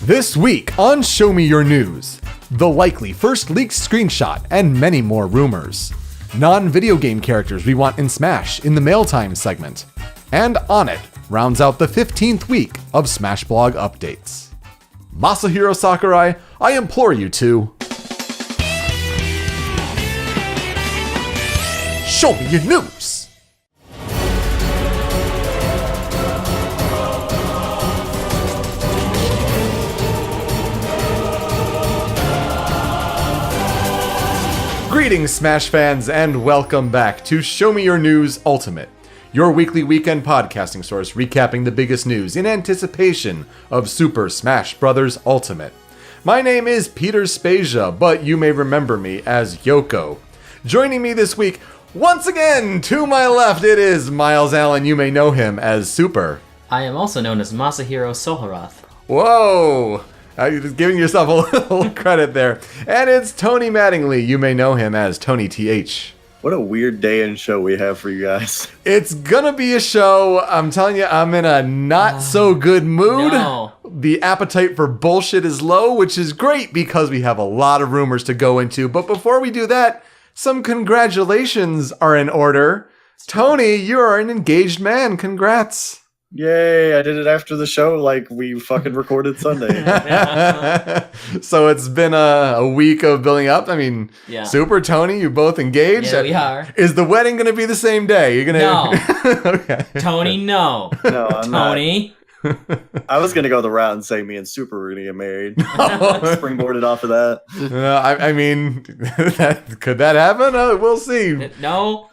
This week on Show Me Your News, the likely first leaked screenshot and many more rumors. Non-video game characters we want in Smash in the MAILTIME segment. And Onett rounds out the 15th week of Smash Blog updates. Masahiro Sakurai, I implore you to... Show me your news! Greetings, Smash fans, and welcome back to Show Me Your News Ultimate, your weekly weekend podcasting source recapping the biggest news in anticipation of Super Smash Bros. Ultimate. My name is Peter Spezia, but you may remember me as Youko. Joining me this week, once again, to my left, it is Miles Allen. You may know him as Super. I am also known as Masahiro Soharath. Whoa! You're just giving yourself a little credit there. And it's Tony Mattingly. You may know him as TonyTH. What a weird day and show we have for you guys. It's gonna be a show. I'm telling you, I'm in a not so good mood. No. The appetite for bullshit is low, which is great because we have a lot of rumors to go into. But before we do that, some congratulations are in order. Tony, you are an engaged man. Congrats. Yay, I did it after the show like we fucking recorded Sunday. So it's been a week of building up. I mean, Yeah. Super, Tony, you both engaged? Yeah, we are. Is the wedding going to be the same day? You're gonna No. Okay. Tony, no. No, I'm Tony. not. I was going to go the route and say me and Super were going to get married. Springboarded off of that. I mean, could that happen? We'll see. No.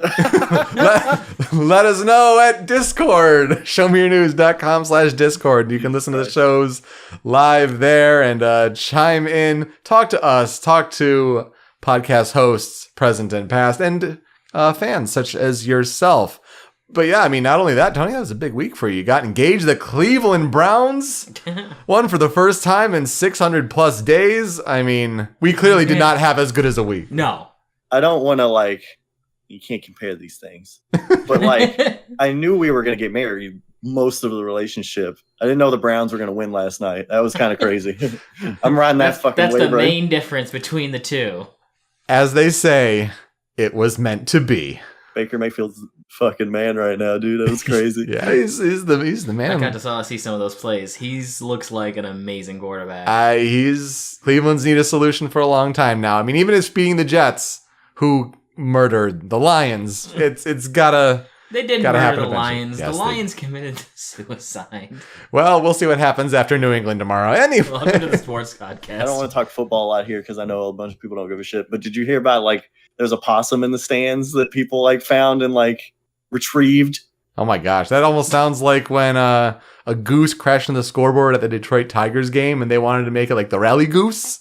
Let us know at Discord. ShowMeYourNews.com/Discord. You can listen to the shows live there and chime in, talk to us, talk to podcast hosts, present and past, and fans such as yourself. But yeah, I mean, not only that, Tony, that was a big week for you. You got engaged. The Cleveland Browns won for the first time in 600 plus days. I mean, we clearly did not have as good as a week. No. I don't want to, you can't compare these things. But, I knew we were going to get married most of the relationship. I didn't know the Browns were going to win last night. That was kind of crazy. I'm riding that fucking wave. That's the main difference between the two. As they say, it was meant to be. Baker Mayfield's fucking man right now, dude. That was crazy. Yeah, he's the man. I got to see some of those plays. He looks like an amazing quarterback. Cleveland's need a solution for a long time now. I mean, even if beating the Jets, who murdered the Lions, it's gotta. They didn't gotta murder the eventually. Lions. Yes, the Lions committed suicide. Well, we'll see what happens after New England tomorrow. Anyway, Welcome to the sports podcast. I don't want to talk football a lot here because I know a bunch of people don't give a shit. But did you hear about, there's a possum in the stands that people, found and, retrieved? Oh my gosh, that almost sounds like when a goose crashed on the scoreboard at the Detroit Tigers game and they wanted to make it the rally goose.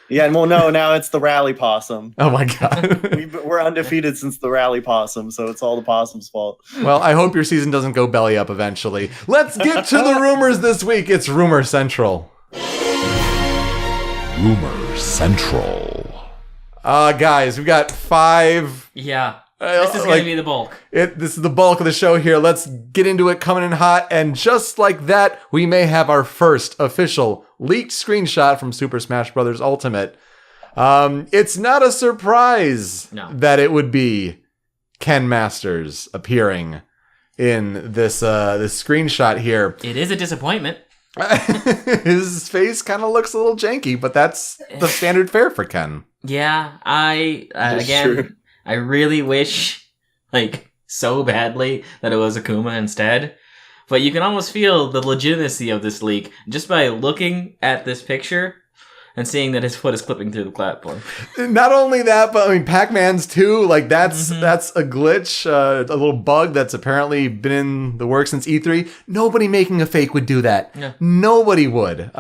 Yeah, well, no, now it's the rally possum. Oh my god. We're undefeated since the rally possum, so it's all the possum's fault. Well, I hope your season doesn't go belly up eventually. Let's get to the rumors this week. It's Rumor Central. Rumor Central. Guys, we've got 5. Yeah. This is going to be the bulk. This is the bulk of the show here. Let's get into it, coming in hot. And just like that, we may have our first official leaked screenshot from Super Smash Bros. Ultimate. It's not a surprise that it would be Ken Masters appearing in this screenshot here. It is a disappointment. His face kind of looks a little janky, but that's the standard fare for Ken. Yeah, I really wish, so badly that it was Akuma instead. But you can almost feel the legitimacy of this leak just by looking at this picture and seeing that his foot is clipping through the platform. Not only that, but I mean, Pac-Man's too. That's a glitch, a little bug that's apparently been in the works since E3. Nobody making a fake would do that. Yeah. Nobody would.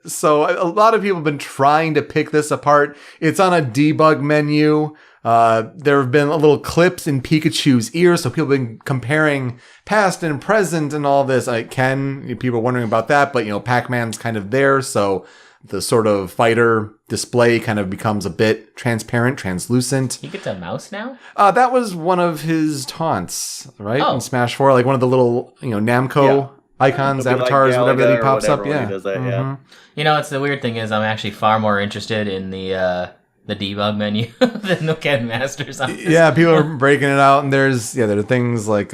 So a lot of people have been trying to pick this apart. It's on a debug menu. There have been little clips in Pikachu's ears, so people have been comparing past and present and all this. People are wondering about that, but Pac-Man's kind of there, so the sort of fighter display kind of becomes a bit transparent, translucent. He gets a mouse now? That was one of his taunts, right? Oh. In Smash 4, one of the little, Namco icons, It'll be like avatars, whatever that he Galaga or pops up. whatever when Yeah. he does that, Mhm. You know, it's the weird thing is I'm actually far more interested in the debug menu than the Ken Masters. Yeah, people are breaking it out, and there are things like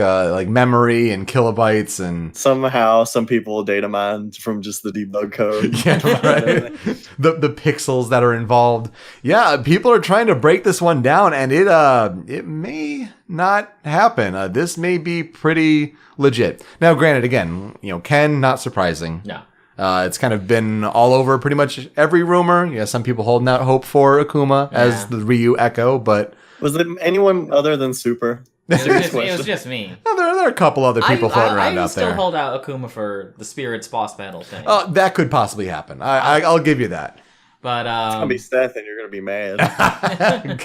memory and kilobytes and Somehow, some people will data mine from just the debug code. yeah, right. the pixels that are involved. Yeah, people are trying to break this one down, and it may not happen. This may be pretty legit. Now, granted, again, Ken, not surprising. No. It's kind of been all over pretty much every rumor. Yeah, some people holding out hope for Akuma as the Ryu Echo, but Was it anyone other than Super? It was just me. there are a couple other people floating around out there. I still hold out Akuma for the Spirits boss battle thing. Oh, that could possibly happen. I'll give you that. But It's gonna be Seth, and you're gonna be mad.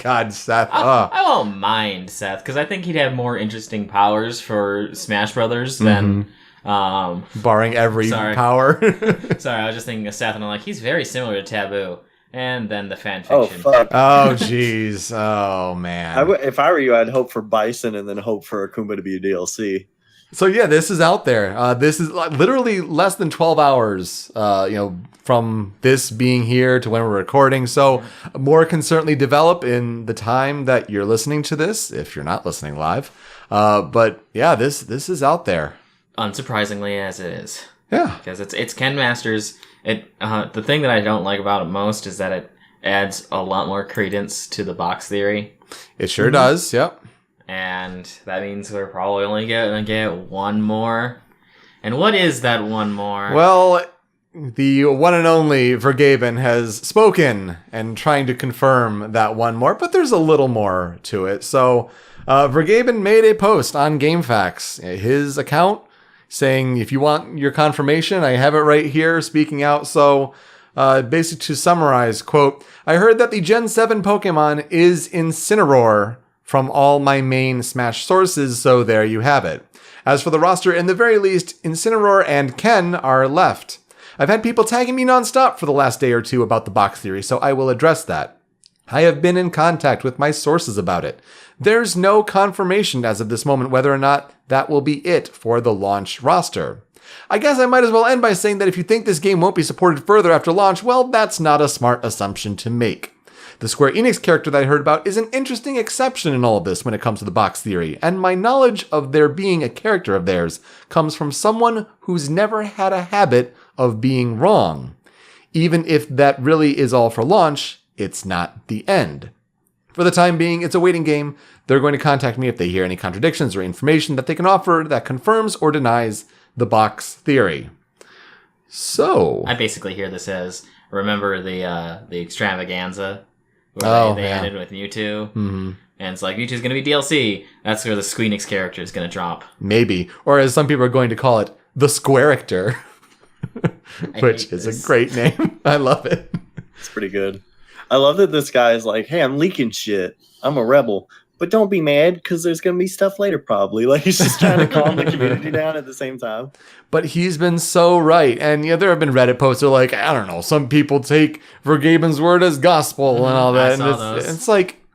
God, Seth. I won't mind Seth because I think he'd have more interesting powers for Smash Brothers than. Barring every power. Sorry, I was just thinking of Seth, and I'm like, he's very similar to Taboo. And then the fan Oh fiction. fuck! Oh jeez. Oh man. If I were you, I'd hope for Bison and then hope for Akuma to be a DLC. So yeah, this is out there. This is literally less than 12 hours, from this being here to when we're recording. So more can certainly develop in the time that you're listening to this, if you're not listening live. But yeah, this is out there. Unsurprisingly, as it is. Yeah. Because it's Ken Masters. The thing that I don't like about it most is that it adds a lot more credence to the box theory. It sure does. Yep. And that means we're probably only going to get one more. And what is that one more? Well, the one and only Vergeben has spoken and trying to confirm that one more, but there's a little more to it. So Vergeben made a post on GameFAQs, his account, saying, if you want your confirmation, I have it right here, speaking out. So basically to summarize, quote, I heard that the Gen 7 Pokemon is Incineroar from all my main Smash sources, so there you have it. As for the roster, in the very least, Incineroar and Ken are left. I've had people tagging me nonstop for the last day or two about the box theory, so I will address that. I have been in contact with my sources about it. There's no confirmation as of this moment whether or not that will be it for the launch roster. I guess I might as well end by saying that if you think this game won't be supported further after launch, well, that's not a smart assumption to make. The Square Enix character that I heard about is an interesting exception in all of this when it comes to the box theory, and my knowledge of there being a character of theirs comes from someone who's never had a habit of being wrong. Even if that really is all for launch, it's not the end. For the time being, it's a waiting game. They're going to contact me if they hear any contradictions or information that they can offer that confirms or denies the box theory. So I basically hear this as, remember the extravaganza where they ended with Mewtwo? Mm-hmm. And it's like, Mewtwo's going to be DLC. That's where the Square Enix character is going to drop. Maybe. Or as some people are going to call it, the Squarector. Which is a great name. I love it. It's pretty good. I love that this guy is like, hey, I'm leaking shit. I'm a rebel. But don't be mad, because there's going to be stuff later, probably. Like, he's just trying to calm the community down at the same time. But he's been so right. And yeah, there have been Reddit posts that are like, I don't know, some people take Vergeben's word as gospel and all that. And it's like,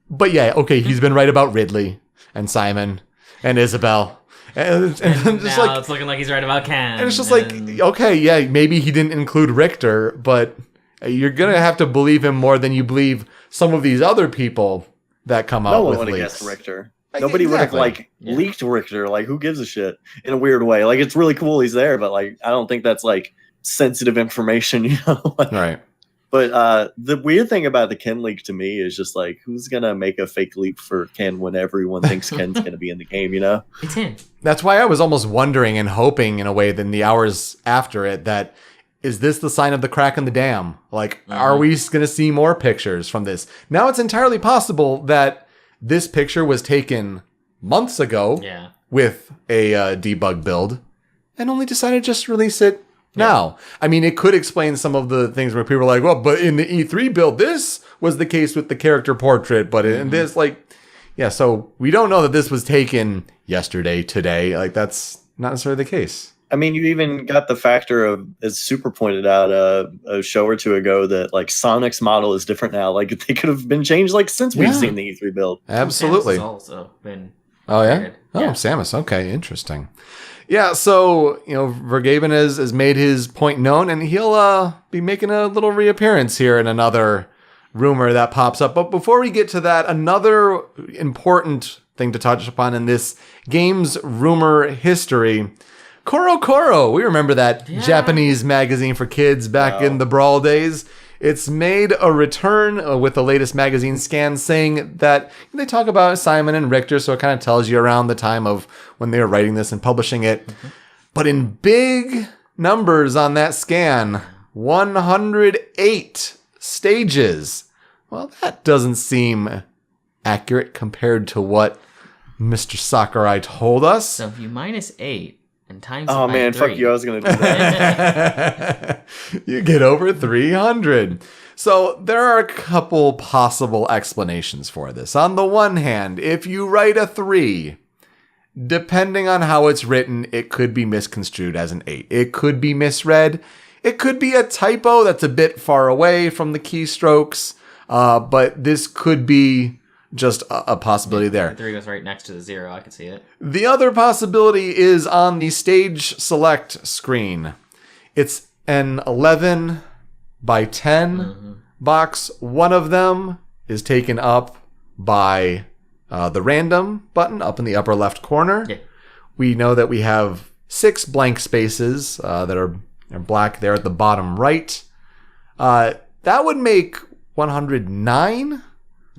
but yeah, okay, he's been right about Ridley and Simon and Isabelle. And just just now like, it's looking like he's right about Ken. And it's just like, okay, yeah, maybe he didn't include Richter, but you're going to have to believe him more than you believe some of these other people that come out with leaks. No one would have guessed Richter. Nobody would have leaked Richter. Like, who gives a shit? In a weird way. Like, it's really cool he's there, but like, I don't think that's like sensitive information, you know? Right. But the weird thing about the Ken leak to me is just like, who's gonna make a fake leak for Ken when everyone thinks Ken's gonna be in the game, you know? It's him. That's why I was almost wondering and hoping in a way that in the hours after it that, is this the sign of the crack in the dam? Like, are we going to see more pictures from this? Now it's entirely possible that this picture was taken months ago with a debug build and only decided to just release it now. I mean, it could explain some of the things where people are like, well, but in the E3 build, this was the case with the character portrait, but in this, like, yeah, so we don't know that this was taken yesterday, today. Like, that's not necessarily the case. I mean, you even got the factor of, as Super pointed out a show or two ago, that like Sonic's model is different now. Like, they could have been changed like since we've seen the E3 build. Absolutely. Also been weird. Oh, Yeah. Samus. Okay, interesting. Yeah, so, Vergeben has made his point known, and he'll be making a little reappearance here in another rumor that pops up. But before we get to that, another important thing to touch upon in this game's rumor history, CoroCoro. We remember that Japanese magazine for kids back in the Brawl days. It's made a return with the latest magazine scan saying that they talk about Simon and Richter, so it kind of tells you around the time of when they were writing this and publishing it. Mm-hmm. But in big numbers on that scan, 108 stages. Well, that doesn't seem accurate compared to what Mr. Sakurai told us. So if you minus 8 and times it Oh by man, 3. fuck you! I was gonna do that. You get over 300. So there are a couple possible explanations for this. On the one hand, if you write a 3, depending on how it's written, it could be misconstrued as an 8. It could be misread. It could be a typo that's a bit far away from the keystrokes. But this could be just a possibility there. The 3 goes right next to the 0. I could see it. The other possibility is on the stage select screen. It's an 11 by 10 box. One of them is taken up by the random button up in the upper left corner. Yeah. We know that we have 6 blank spaces that are black there at the bottom right. That would make 109.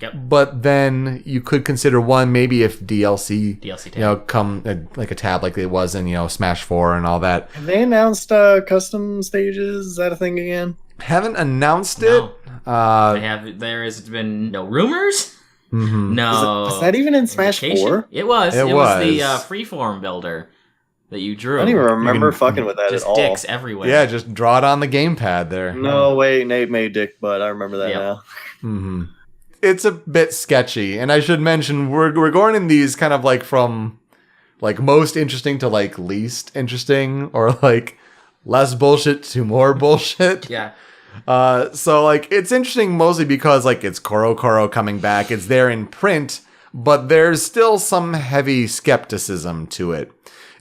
Yep. But then you could consider one maybe if DLC tab. Come like a tab like it was in Smash 4 and all that. Have they announced custom stages? Is that a thing again? Haven't announced it. There has been no rumors. Mm-hmm. No. Was that even in Smash 4? It was. It was was the freeform builder that you drew. I don't even remember fucking with that just at all. dicks everywhere. Yeah, just draw it on the gamepad there. No way, Nate made dick, but I remember that now. Mm-hmm. It's a bit sketchy, and I should mention we're going in these kind of like from like most interesting to like least interesting, or like less bullshit to more bullshit. Yeah. So like it's interesting mostly because like it's CoroCoro coming back. It's there in print, but there's still some heavy skepticism to it,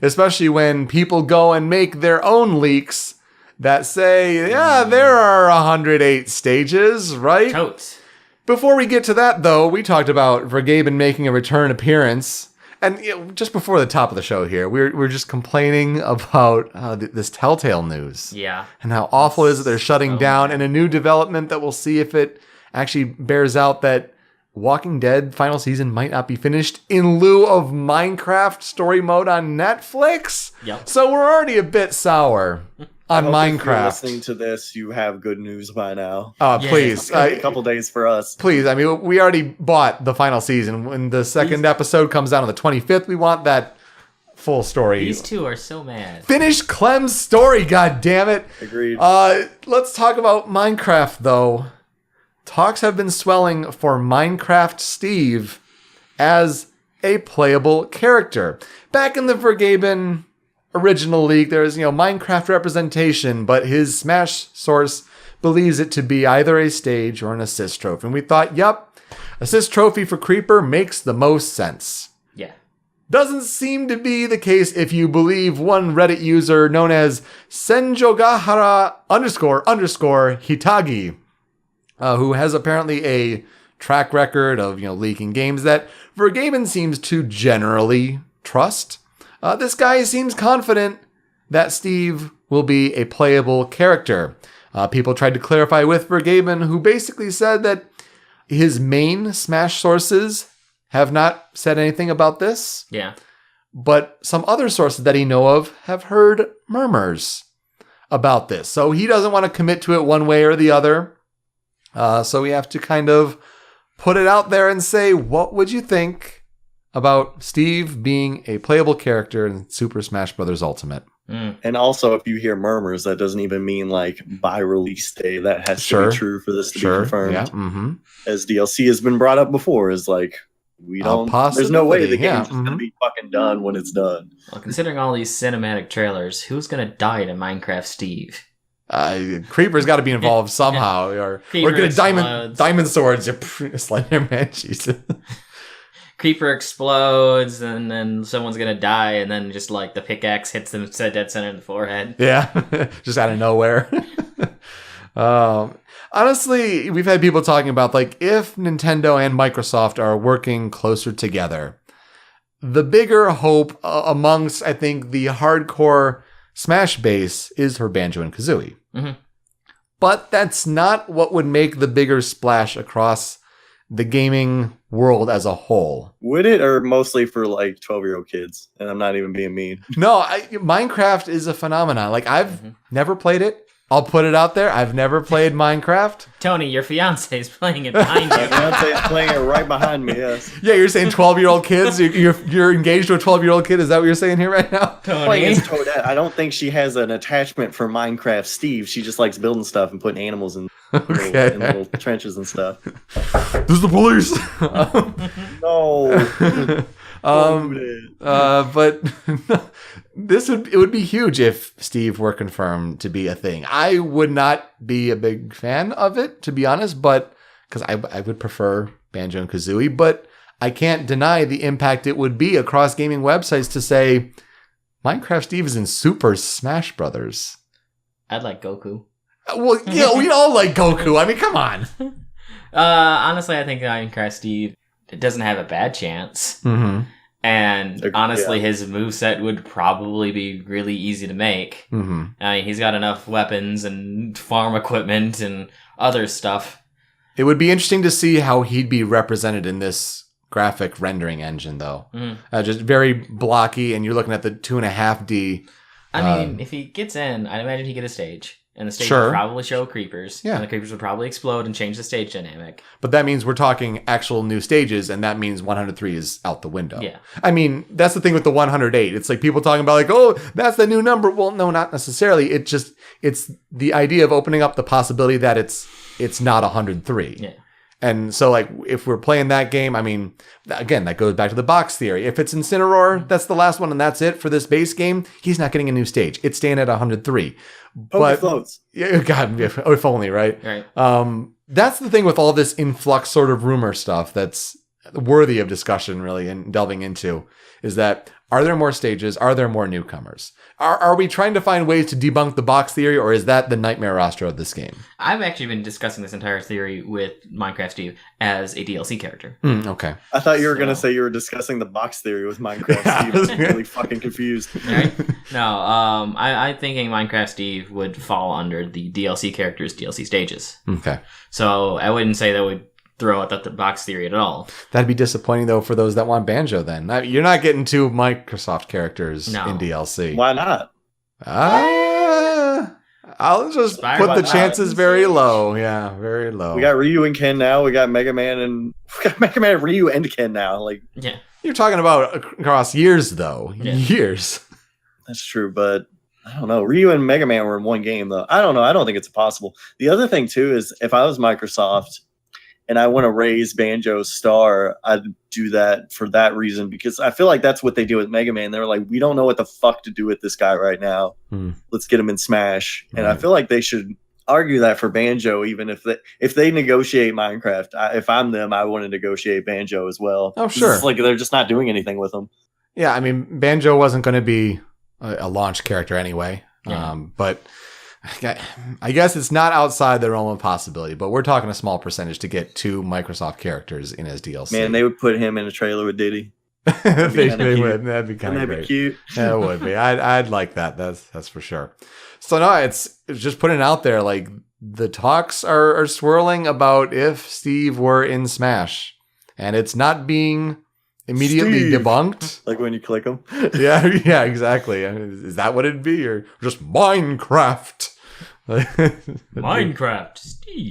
especially when people go and make their own leaks that say, yeah, there are 108 stages, right? Totes. Before we get to that, though, we talked about Vergeben making a return appearance. And just before the top of the show here, we're just complaining about this Telltale news. Yeah. And how awful it is that they're shutting down, and a new development that we'll see if it actually bears out that Walking Dead final season might not be finished in lieu of Minecraft story mode on Netflix. Yep. So we're already a bit sour on Minecraft. If you're listening to this, you have good news by now. Please. A couple days for us. Please. I mean, we already bought the final season. When the second episode comes out on the 25th, we want that full story. These two are so mad. Finish Clem's story, god damn it. Agreed. Let's talk about Minecraft, though. Talks have been swelling for Minecraft Steve as a playable character. Back in the Vergeben original league, there's Minecraft representation, but his Smash source believes it to be either a stage or an assist trophy. And we thought, yep, assist trophy for Creeper makes the most sense. Yeah. Doesn't seem to be the case if you believe one Reddit user known as Senjogahara __ Hitagi, who has apparently a track record of leaking games that Vergeben seems to generally trust. This guy seems confident that Steve will be a playable character. People tried to clarify with Vergeben, who basically said that his main Smash sources have not said anything about this. Yeah. But some other sources that he know of have heard murmurs about this. So he doesn't want to commit to it one way or the other. So we have to kind of put it out there and say, what would you think about Steve being a playable character in Super Smash Bros. Ultimate? And also, if you hear murmurs, that doesn't even mean like by release day. That has to be true for this to be confirmed. Yeah. Mm-hmm. As DLC has been brought up before, is like we don't. There's no way the game's just gonna be fucking done when it's done. Well, considering all these cinematic trailers, who's gonna die to Minecraft Steve? Creeper's got to be involved somehow, or we're gonna diamond swords. Slender Man, Jesus. creeper explodes, and then someone's gonna die, and then just like the pickaxe hits them dead center in the forehead. Yeah, just out of nowhere. Honestly, we've had people talking about like if Nintendo and Microsoft are working closer together, the bigger hope amongst, I think, the hardcore Smash base is for Banjo and Kazooie. Mm-hmm. But that's not what would make the bigger splash across the gaming world as a whole. Would it, or mostly for like 12-year-old kids? And I'm not even being mean. No, Minecraft is a phenomenon. Like I've never played it. I'll put it out there. I've never played Minecraft. Tony, your fiance is playing it behind you. My fiance is playing it right behind me, yes. Yeah, you're saying 12-year-old kids? You're engaged to a 12-year-old kid? Is that what you're saying here right now? Tony. Toadette. I don't think she has an attachment for Minecraft Steve. She just likes building stuff and putting animals in, in little trenches and stuff. This is the police! No. But it would be huge if Steve were confirmed to be a thing. I would not be a big fan of it, to be honest, but because I would prefer Banjo and Kazooie, but I can't deny the impact it would be across gaming websites to say Minecraft Steve is in Super Smash Brothers. I'd like Goku. Well, yeah, we all like Goku. I mean, come on. Honestly, I think Minecraft Steve doesn't have a bad chance. Mm-hmm. And honestly, his moveset would probably be really easy to make. Mm-hmm. I mean, he's got enough weapons and farm equipment and other stuff. It would be interesting to see how he'd be represented in this graphic rendering engine, though. Mm-hmm. Just very blocky, and you're looking at the 2.5D. I mean, if he gets in, I'd imagine he'd get a stage. And the stage Sure. would probably show creepers. Yeah. And the creepers would probably explode and change the stage dynamic. But that means we're talking actual new stages, and that means 103 is out the window. Yeah. I mean, that's the thing with the 108. It's like people talking about like, oh, that's the new number. Well, no, not necessarily. It's the idea of opening up the possibility that it's not 103. Yeah. And so, like, if we're playing that game, I mean, again, that goes back to the box theory. If it's Incineroar, that's the last one, and that's it for this base game, he's not getting a new stage. It's staying at 103. But floats. Yeah, God, if only, right? Right. That's the thing with all this influx sort of rumor stuff that's worthy of discussion, really, and delving into, is that are there more stages? Are there more newcomers? Are we trying to find ways to debunk the box theory, or is that the nightmare roster of this game? I've actually been discussing this entire theory with Minecraft Steve as a DLC character. Okay. I thought you were going to say you were discussing the box theory with Minecraft Steve. I was really fucking confused. Right? No, I'm thinking Minecraft Steve would fall under the DLC characters' DLC stages. Okay. So I wouldn't say that would throw out the box theory at all. That'd be disappointing, though, for those that want Banjo, then. You're not getting two Microsoft characters in DLC. Why not? I'll just put the chances very low. Yeah, very low. We got Ryu and Ken now. We got Mega Man, Ryu, and Ken now. Like, yeah. You're talking about across years, though. Yeah. Years. That's true, but I don't know. Ryu and Mega Man were in one game, though. I don't know. I don't think it's possible. The other thing, too, is if I was Microsoft and I want to raise Banjo's star, I'd do that for that reason, because I feel like that's what they do with Mega Man. They're like, we don't know what the fuck to do with this guy right now. Let's get him in Smash. And I feel like they should argue that for Banjo, even if they negotiate Minecraft. If I'm them, I want to negotiate Banjo as well. Oh, sure. It's like they're just not doing anything with him. Yeah, I mean, Banjo wasn't going to be a launch character anyway. Yeah. But I guess it's not outside the realm of possibility, but we're talking a small percentage to get two Microsoft characters in as DLC. Man, they would put him in a trailer with Diddy. they would. That'd be kind of great. That'd be cute. Yeah, it would be. I'd like that. That's for sure. So no, it's just putting it out there. Like the talks are swirling about if Steve were in Smash, and it's not being immediately debunked. Like when you click them. Yeah, exactly. I mean, is that what it'd be, or just Minecraft? Minecraft,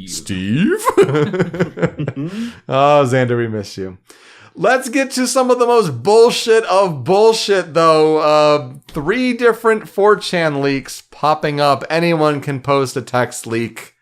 Steve. Oh, Xander, we miss you. Let's get to some of the most bullshit of bullshit, though. 3 different 4chan leaks popping up. Anyone can post a text leak.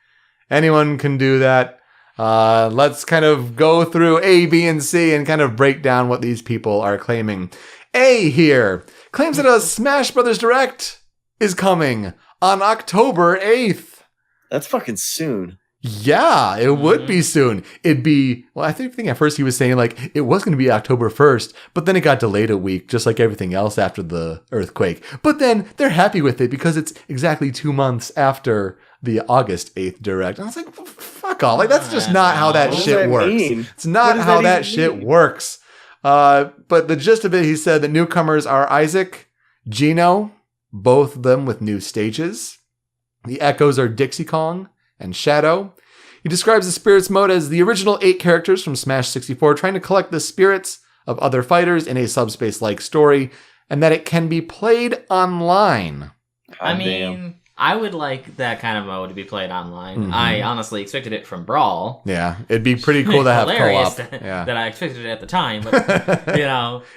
Anyone can do that. Let's kind of go through A, B, and C and kind of break down what these people are claiming. A here claims that a Smash Brothers Direct is coming on October 8th. That's fucking soon. Yeah, it would be soon. It'd be, well, I think at first he was saying like it was going to be October 1st, but then it got delayed a week, just like everything else after the earthquake. But then they're happy with it because it's exactly 2 months after the August 8th direct. And I was like, fuck off. Like, that's just not how that What does shit that works. mean? It's not how that shit mean? works. But the gist of it, he said the newcomers are Isaac, Gino, both of them with new stages. The echoes are Dixie Kong and Shadow. He describes the Spirits mode as the original 8 characters from Smash 64 trying to collect the spirits of other fighters in a subspace-like story, and that it can be played online. Damn. I would like that kind of mode to be played online. I honestly expected it from Brawl. Yeah, it'd be pretty cool to have Hilarious co-op. that I expected it at the time, but, In you're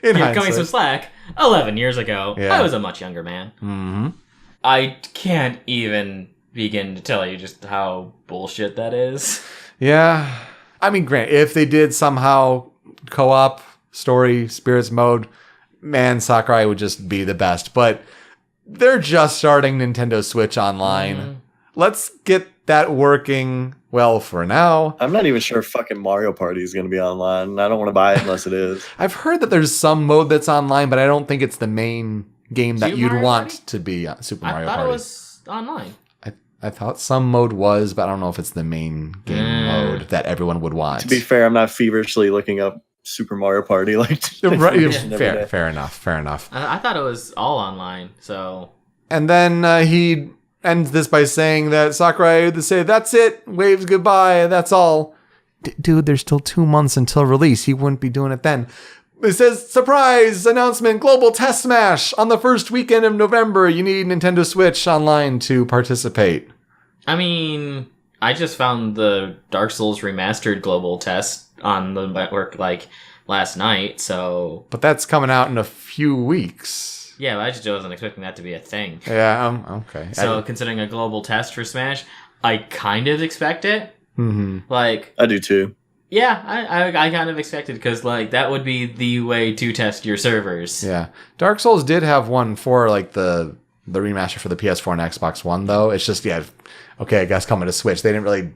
coming hindsight. some slack. 11 years ago, Yeah. I was a much younger man. Mm-hmm. I can't even begin to tell you just how bullshit that is. Yeah. I mean, granted, if they did somehow co-op story Spirits mode, man, Sakurai would just be the best. But they're just starting Nintendo Switch Online. Let's get that working well for now. I'm not even sure fucking Mario Party is going to be online. I don't want to buy it unless it is. I've heard that there's some mode that's online, but I don't think it's the main game that Super you'd Mario want Party? to be Super I Mario thought Party. it was online. I thought some mode was, but I don't know if it's the main game mode that everyone would want. To be fair, I'm not feverishly looking up Super Mario Party like Right, every day. fair enough. I thought it was all online, so... And then he ends this by saying that Sakurai would say, that's it, waves goodbye, that's all. Dude, there's still 2 months until release. He wouldn't be doing it then. It says, surprise announcement, global test smash on the first weekend of November. You need Nintendo Switch Online to participate. I mean, I just found the Dark Souls Remastered global test on the network, last night, so... But that's coming out in a few weeks. Yeah, but I just wasn't expecting that to be a thing. Yeah, okay. So, considering a global test for Smash, I kind of expect it. Mm-hmm. I do too. Yeah, I kind of expected, because, that would be the way to test your servers. Yeah. Dark Souls did have one for, the remaster for the PS4 and Xbox One, though. It's just, okay, I guess coming to Switch. They didn't really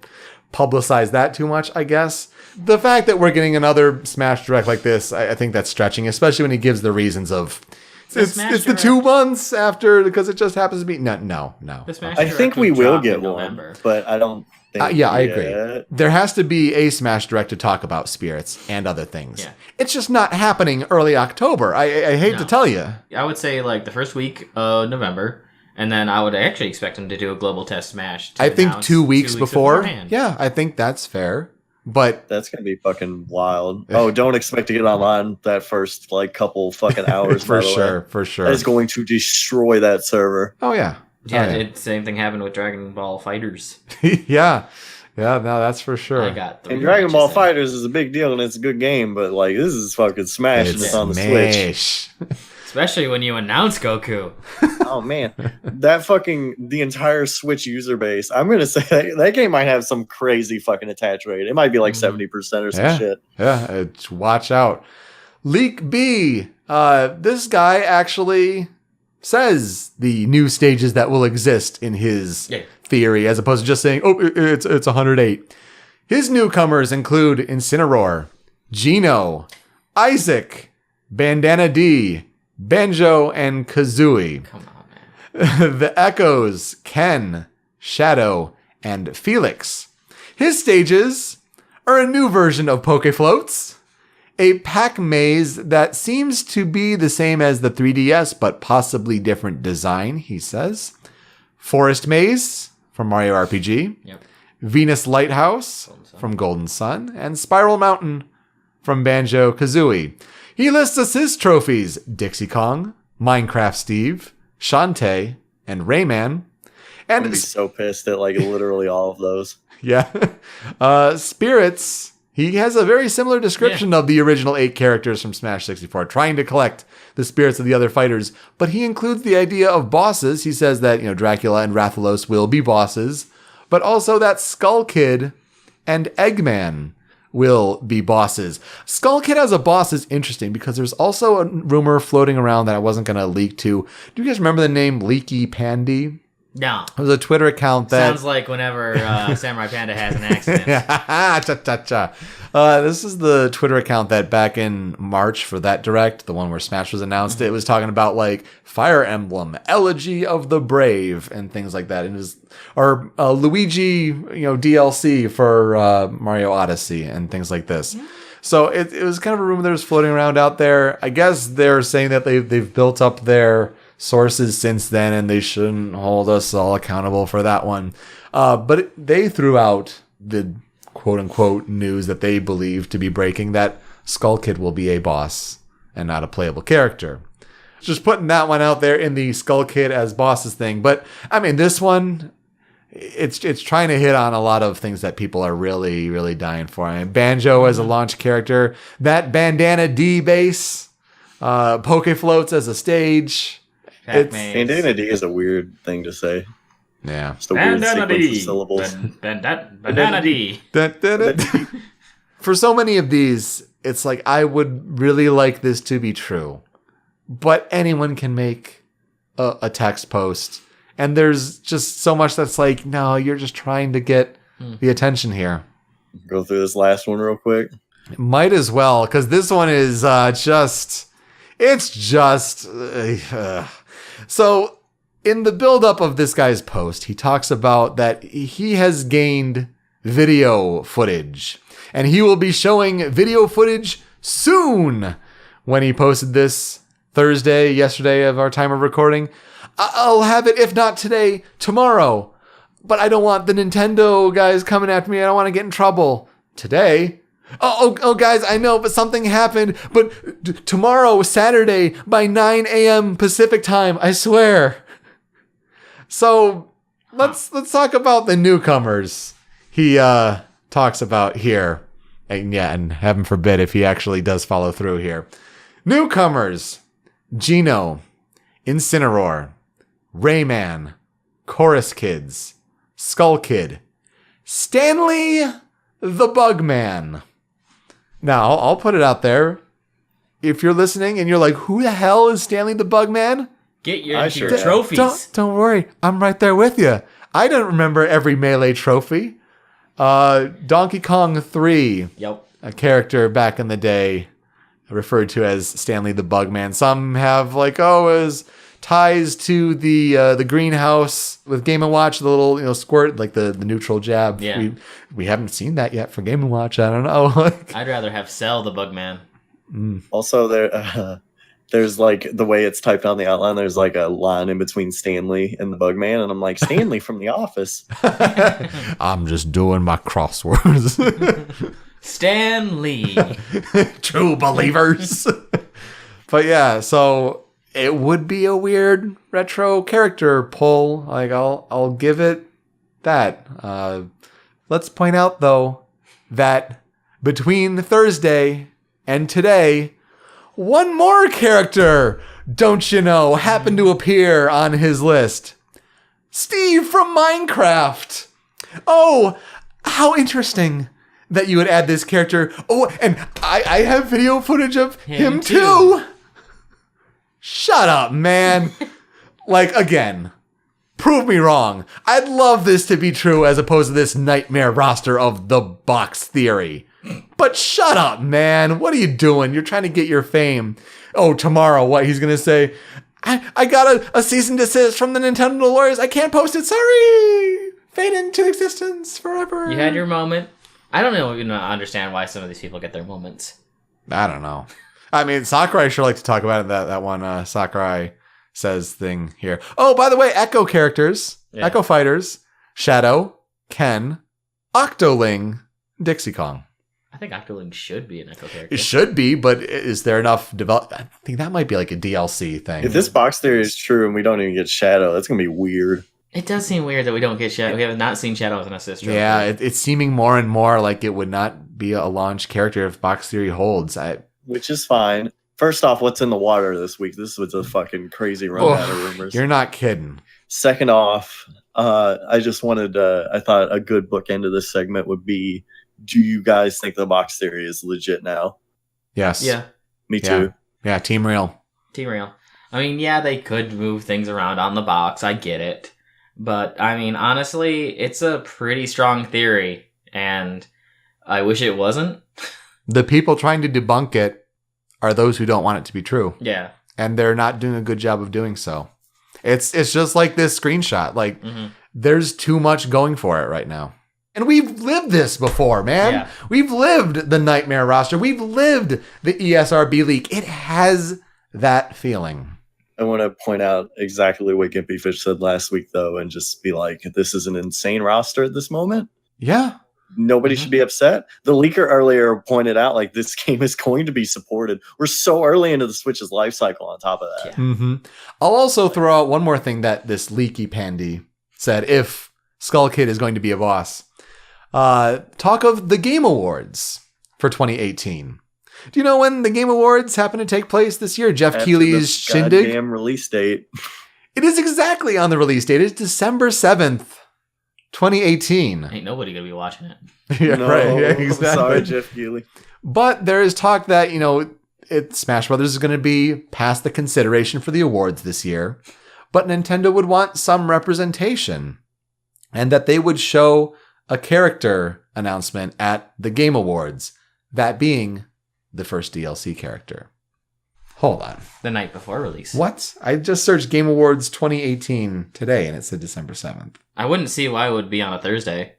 publicize that too much, I guess. The fact that we're getting another Smash Direct like this, I think that's stretching, especially when he gives the reasons of... It's the 2 months after, because it just happens to be... No. The Smash I Direct think would we will drop get in one, November. but I don't think I yet. agree. There has to be a Smash Direct to talk about spirits and other things. Yeah. It's just not happening early October. I hate to tell you. I would say, the first week of November, and then I would actually expect him to do a global test Smash. I think 2 weeks before. beforehand. Yeah, I think that's fair. But That's gonna be fucking wild. Oh, don't expect to get online that first couple fucking hours. for by the way. sure. That is going to destroy that server. Oh yeah. Yeah, same thing happened with Dragon Ball Fighters. Yeah, no, that's for sure. I got 3 And Dragon matches Ball in. Fighters is a big deal and it's a good game, but this is fucking Smash and it's on the Switch. Switch. Especially when you announce Goku. Oh man, the entire Switch user base. I'm gonna say that game might have some crazy fucking attach rate. It might be 70% or some shit. Yeah, watch out. Leak B. This guy actually says the new stages that will exist in his theory, as opposed to just saying, "Oh, it's 108." His newcomers include Incineroar, Gino, Isaac, Bandana D, Banjo, and Kazooie. Come on, man. The Echoes, Ken, Shadow, and Felix. His stages are a new version of Pokefloats, a pack maze that seems to be the same as the 3DS, but possibly different design, he says. Forest Maze from Mario RPG. Yep. Venus Lighthouse from Golden Sun. And Spiral Mountain from Banjo-Kazooie. He lists us his trophies: Dixie Kong, Minecraft Steve, Shantae, and Rayman. I'm And gonna be so pissed at literally all of those. yeah, Spirits. He has a very similar description of the original 8 characters from Smash 64, trying to collect the spirits of the other fighters. But he includes the idea of bosses. He says that Dracula and Rathalos will be bosses, but also that Skull Kid and Eggman will be bosses. Skull Kid as a boss is interesting because there's also a rumor floating around that I wasn't going to leak to. Do you guys remember the name Leaky Pandy? No. It was a Twitter account that Sounds like whenever Samurai Panda has an accident. This is the Twitter account that back in March for that direct, the one where Smash was announced, it was talking about like Fire Emblem, Elegy of the Brave, and things like that. And it was, or Luigi, DLC for Mario Odyssey and things like this. So it was kind of a rumor that was floating around out there. I guess they're saying that they've built up their sources since then, and they shouldn't hold us all accountable for that one. But they threw out the quote-unquote news that they believe to be breaking, that Skull Kid will be a boss and not a playable character. Just putting that one out there in the Skull Kid as bosses thing. But, I mean, this one, it's trying to hit on a lot of things that people are really, really dying for. I mean, Banjo as a launch character, that Bandana D base, Poke Floats as a stage. Bandana D is a weird thing to say. Yeah. Just a weird sequence of syllables. Banana D. For so many of these, it's like, I would really like this to be true. But anyone can make a text post. And there's just so much that's like, no, you're just trying to get the attention here. Go through this last one real quick. Might as well, because this one is So, in the build-up of this guy's post, he talks about that he has gained video footage. And he will be showing video footage soon. When he posted this yesterday of our time of recording, I'll have it, if not today, tomorrow. But I don't want the Nintendo guys coming after me. I don't want to get in trouble. Today? Oh, guys, I know, but something happened. But tomorrow, Saturday, by 9 a.m. Pacific time, I swear. So, let's talk about the newcomers he talks about here. And heaven forbid if he actually does follow through here. Newcomers: Geno, Incineroar, Rayman, Chorus Kids, Skull Kid, Stanley the Bugman. Now, I'll put it out there. If you're listening and you're like, who the hell is Stanley the Bugman? Get your trophies. Don't worry. I'm right there with you. I don't remember every Melee trophy. Donkey Kong 3. Yep. A character back in the day referred to as Stanley the Bugman. Some have as ties to the greenhouse with Game & Watch, the little squirt, like the neutral jab. Yeah. We haven't seen that yet for Game & Watch. I don't know. I'd rather have Cell the Bugman. Also, there's the way it's typed on the outline, there's a line in between Stanley and the Bugman, and I'm like, Stanley from The Office. I'm just doing my crosswords. Stanley. True believers. But yeah, so it would be a weird retro character pull. I'll give it that. Let's point out though that between Thursday and today, one more character, don't you know, happened to appear on his list. Steve from Minecraft. Oh, how interesting that you would add this character. Oh, and I have video footage of him too. Shut up, man. Again, prove me wrong. I'd love this to be true as opposed to this nightmare roster of the box theory. But shut up, man. What are you doing? You're trying to get your fame. Oh, tomorrow, what? He's going to say, I got a cease and desist from the Nintendo lawyers. I can't post it. Sorry. Fade into existence forever. You had your moment. I don't even understand why some of these people get their moments. I don't know. I mean, Sakurai sure like to talk about it. That one Sakurai says thing here. Oh, by the way, Echo characters. Yeah. Echo fighters. Shadow. Ken. Octoling. Dixie Kong. I think Octoling should be an Echo character. It should be, but is there enough I think that might be a DLC thing. If this box theory is true and we don't even get Shadow, that's going to be weird. It does seem weird that we don't get Shadow. We have not seen Shadow as an assist. Yeah, it's seeming more and more like it would not be a launch character if box theory holds. Which is fine. First off, what's in the water this week? This was a fucking crazy run out of rumors. You're not kidding. Second off, I just wanted I thought a good bookend of this segment would be, do you guys think the box theory is legit now? Yes. Yeah. Me too. Yeah, Team Real. Team Real. I mean, yeah, they could move things around on the box. I get it. But, I mean, honestly, it's a pretty strong theory, and I wish it wasn't. The people trying to debunk it are those who don't want it to be true. Yeah. And they're not doing a good job of doing so. It's just like this screenshot. Like, there's too much going for it right now. And we've lived this before, man. Yeah. We've lived the Nightmare roster. We've lived the ESRB leak. It has that feeling. I want to point out exactly what Gimpy Fish said last week, though, and just be like, this is an insane roster at this moment. Yeah. Nobody should be upset. The leaker earlier pointed out, like, this game is going to be supported. We're so early into the Switch's life cycle on top of that. Yeah. I'll also throw out one more thing that this leaky pandy said, if Skull Kid is going to be a boss. Talk of the Game Awards for 2018. Do you know when the Game Awards happen to take place this year? Jeff Keighley's shindig? Goddamn release date. It is exactly on the release date. It's December 7th, 2018. Ain't nobody gonna be watching it. Yeah, no, right. Yeah, exactly. Sorry, Jeff Keighley. But there is talk that, Smash Brothers is going to be past the consideration for the awards this year. But Nintendo would want some representation. And that they would show a character announcement at the Game Awards. That being the first DLC character. Hold on. The night before release. What? I just searched Game Awards 2018 today and it said December 7th. I wouldn't see why it would be on a Thursday.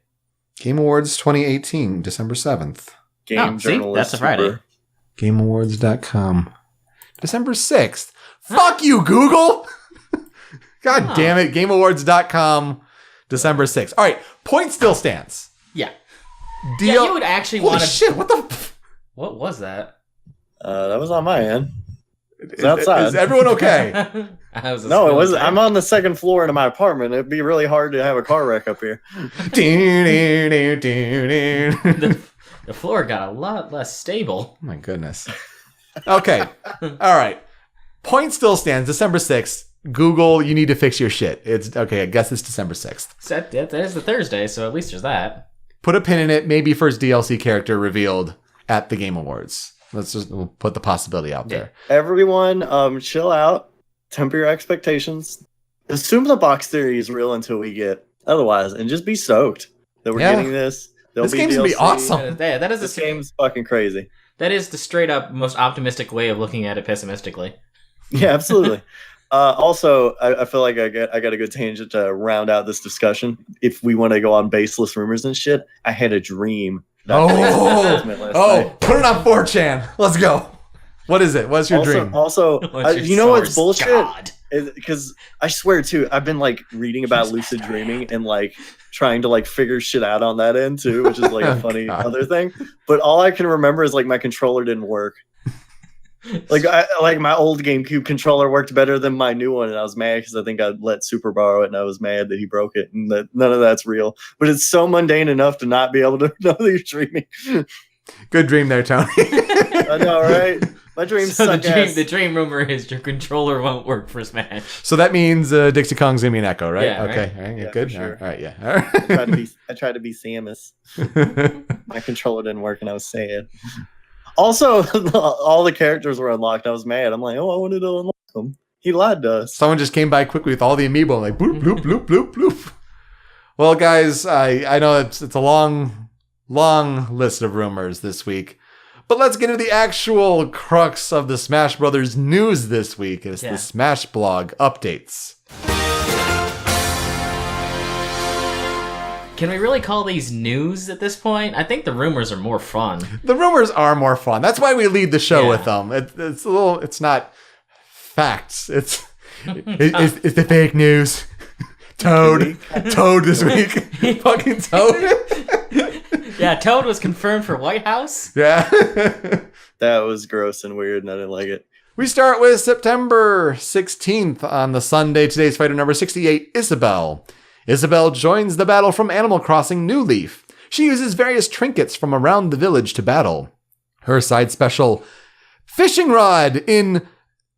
Game Awards 2018, December 7th. Game journalist. That's a Friday. GameAwards.com. December 6th. Fuck you, Google! God damn it. GameAwards.com, December 6th. All right. Point still stands. Yeah. You would actually want to... shit, what the... What was that? That was on my end. It's outside. Is everyone okay? No, it wasn't. I'm on the second floor in my apartment. It'd be really hard to have a car wreck up here. The floor got a lot less stable. Oh my goodness. Okay. All right. Point still stands. December 6th. Google, you need to fix your shit. It's okay. I guess it's December 6th. That is the Thursday, so at least there's that. Put a pin in it. Maybe first DLC character revealed at the Game Awards. We'll put the possibility out there. Everyone, chill out. Temper your expectations. Assume the box theory is real until we get otherwise, and just be stoked that we're getting this. This game's gonna be awesome. This game's fucking crazy. That is the straight up most optimistic way of looking at it pessimistically. Yeah, absolutely. Also, I feel like I got a good tangent to round out this discussion. If we want to go on baseless rumors and shit, I had a dream. Put it on 4chan. Let's go. What is it? What's your dream? Also, you know what's bullshit? Because I swear too, I've been like reading about lucid dreaming and like trying to like figure shit out on that end too, which is like a funny other thing. But all I can remember is like my controller didn't work. Like my old GameCube controller worked better than my new one, and I was mad because I think I let Super borrow it, and I was mad that he broke it, and that none of that's real. But it's so mundane enough to not be able to know that you're dreaming. Good dream there, Tony. I know, right? My dreams suck ass. The dream rumor is your controller won't work for Smash. So that means Dixie Kong's gonna be an Echo, right? Yeah, okay. right? All right, Yeah, good. sure. All right, yeah. All right. I tried to be Samus. My controller didn't work, and I was sad. Also, all the characters were unlocked. I was mad. I'm like, I wanted to unlock them. He lied to us. Someone just came by quickly with all the amiibo, like bloop, bloop, bloop, bloop, bloop. Well, guys, I know it's a long list of rumors this week, but let's get into the actual crux of the Smash Brothers news this week. It's the Smash Blog updates. Can we really call these news at this point? I think the rumors are more fun. The rumors are more fun. That's why we lead the show with them. It's a little. It's not facts. It's the fake news. Toad this week. Fucking Toad. Yeah, Toad was confirmed for White House. Yeah. That was gross and weird, and I didn't like it. We start with September 16th on the Sunday. Today's fighter number 68, Isabelle. Isabelle joins the battle from Animal Crossing New Leaf. She uses various trinkets from around the village to battle. Her side special, fishing rod in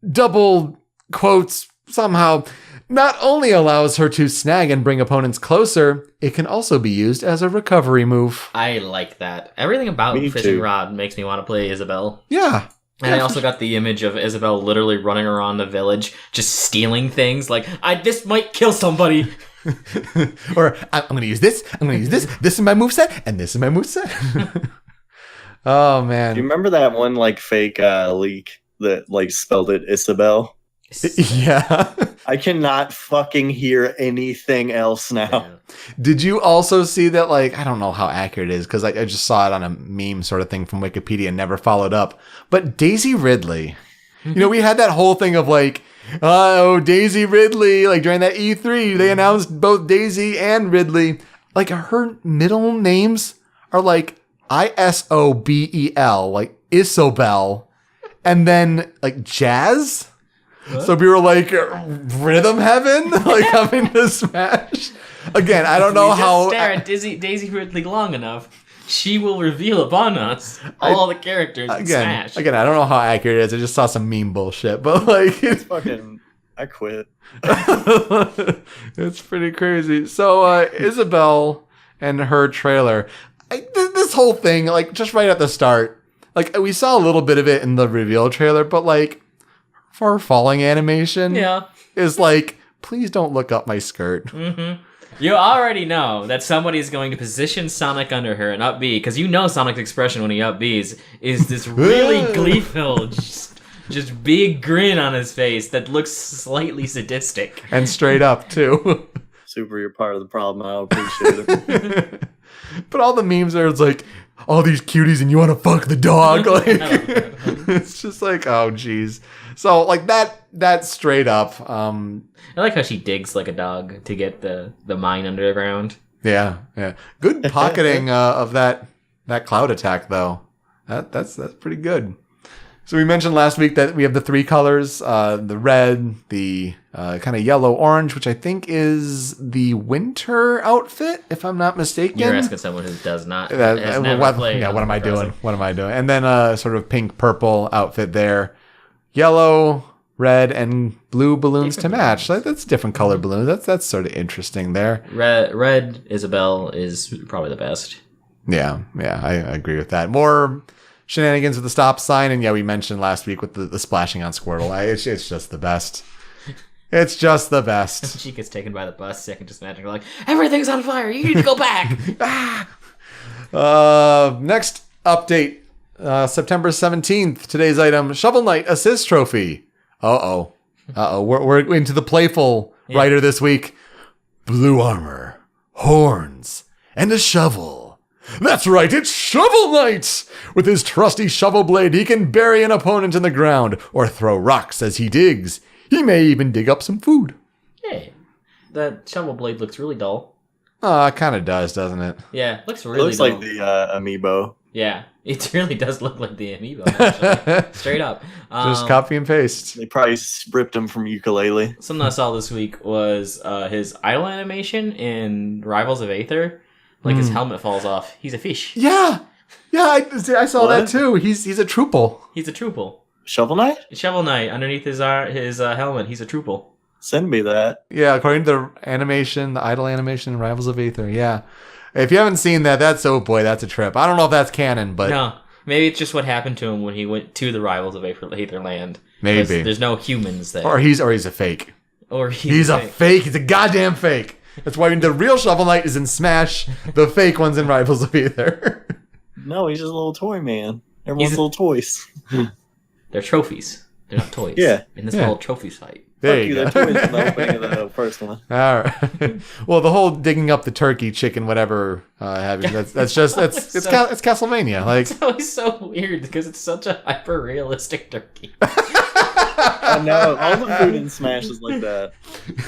double quotes somehow, not only allows her to snag and bring opponents closer, it can also be used as a recovery move. I like that. Everything about fishing rod makes me want to play Isabelle. Yeah. And I also got the image of Isabelle literally running around the village, just stealing things. Like, this might kill somebody. Or I'm going to use this. I'm going to use this. This is my moveset, and this is my moveset. Oh man! Do you remember that one like fake leak that like spelled it Isabelle? Yeah. I cannot fucking hear anything else now. Did you also see that, like, I don't know how accurate it is because I just saw it on a meme sort of thing from Wikipedia and never followed up. But Daisy Ridley, we had that whole thing of like, oh, Daisy Ridley, like during that E3, they announced both Daisy and Ridley. Like her middle names are like Isobel, like Isobel, and then like Jazz. What? So we were like, Rhythm Heaven? Like coming to Smash? Again, I don't know how... stare at Daisy Ridley long enough, she will reveal upon us all the characters in Smash. Again, I don't know how accurate it is. I just saw some meme bullshit, but like... It's fucking... I quit. It's pretty crazy. So, Isabelle and her trailer... this whole thing, like, just right at the start, like, we saw a little bit of it in the reveal trailer, but like... For falling animation is like, please don't look up my skirt. Mm-hmm. You already know that somebody's going to position Sonic under her and up B, because you know Sonic's expression when he up B's is this really gleeful, just big grin on his face that looks slightly sadistic. And straight up, too. Super, you're part of the problem. I appreciate it. But all the memes are, it's like, all these cuties and you want to fuck the dog? Like, it's just like, oh, geez. So, like, that straight up. I like how she digs like a dog to get the mine under the ground. Yeah. Good pocketing of that cloud attack, though. That's pretty good. So we mentioned last week that we have the three colors, the red, the kind of yellow-orange, which I think is the winter outfit, if I'm not mistaken. You're asking someone who does not has never played. Yeah, what am I doing? What am I doing? And then sort of pink-purple outfit there. Yellow, red, and blue balloons to match. That's different color balloons. That's sort of interesting there. Red Isabelle is probably the best. Yeah, I agree with that. More shenanigans with the stop sign, and we mentioned last week with the splashing on Squirtle. It's just the best. It's just the best. She gets taken by the bus. I can just imagine her like, everything's on fire. You need to go back. Next update, September 17th. Today's item: Shovel Knight Assist Trophy. Uh-oh. We're into the playful writer this week. Blue armor, horns, and a shovel. That's right, it's Shovel Knight! With his trusty shovel blade, he can bury an opponent in the ground or throw rocks as he digs. He may even dig up some food. Hey, that shovel blade looks really dull. It kind of does, doesn't it? Yeah, it looks really dull. Like the amiibo. Yeah, it really does look like the amiibo, actually. Straight up. Just copy and paste. They probably ripped him from Ukulele. Something I saw this week was his idle animation in Rivals of Aether. Like his helmet falls off. He's a fish. Yeah, I saw that too. He's a Troople. He's a Troople. Shovel Knight? Shovel Knight, underneath his helmet, he's a Troople. Send me that. Yeah, according to the animation, the idle animation in Rivals of Aether, yeah. If you haven't seen that, that's a trip. I don't know if that's canon, but... No, maybe it's just what happened to him when he went to the Rivals of Aether land. Maybe. There's no humans there. Or he's a fake. Or he's a fake. He's a goddamn fake. That's why the real Shovel Knight is in Smash. The fake one's in Rivals of Aether. No, he's just a little toy man. Everyone's little toys. They're trophies. They're not toys. Yeah. In this little trophies fight. There you go. They're toys in the opening of the first one. All right. Well, the whole digging up the turkey, chicken, whatever, having it's Castlevania. Like, it's always so weird because it's such a hyper realistic turkey. I know. All the food in Smash is like that.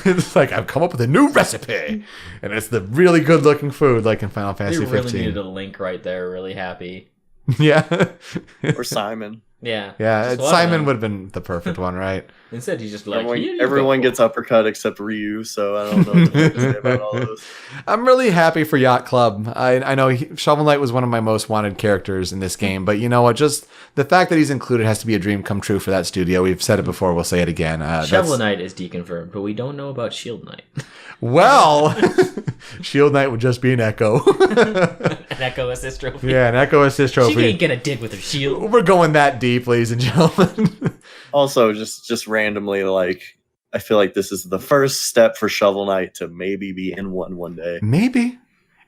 It's like, I've come up with a new recipe, and it's the really good looking food, like in Final Fantasy 15. You really needed a link right there. Really happy. Yeah. Or Simon. Yeah. Yeah, Simon would have been the perfect one, right? Instead, he's just like... Everyone gets uppercut except Ryu, so I don't know what to say about all those. I'm really happy for Yacht Club. I know Shovel Knight was one of my most wanted characters in this game, but you know what? Just the fact that he's included has to be a dream come true for that studio. We've said it before, we'll say it again. Shovel Knight is deconfirmed, but we don't know about Shield Knight. Well, Shield Knight would just be an Echo. An Echo Assist Trophy. Yeah, an Echo Assist Trophy. She ain't gonna dig with her shield. We're going that deep, ladies and gentlemen. Also, just randomly, like, I feel like this is the first step for Shovel Knight to maybe be in one day. Maybe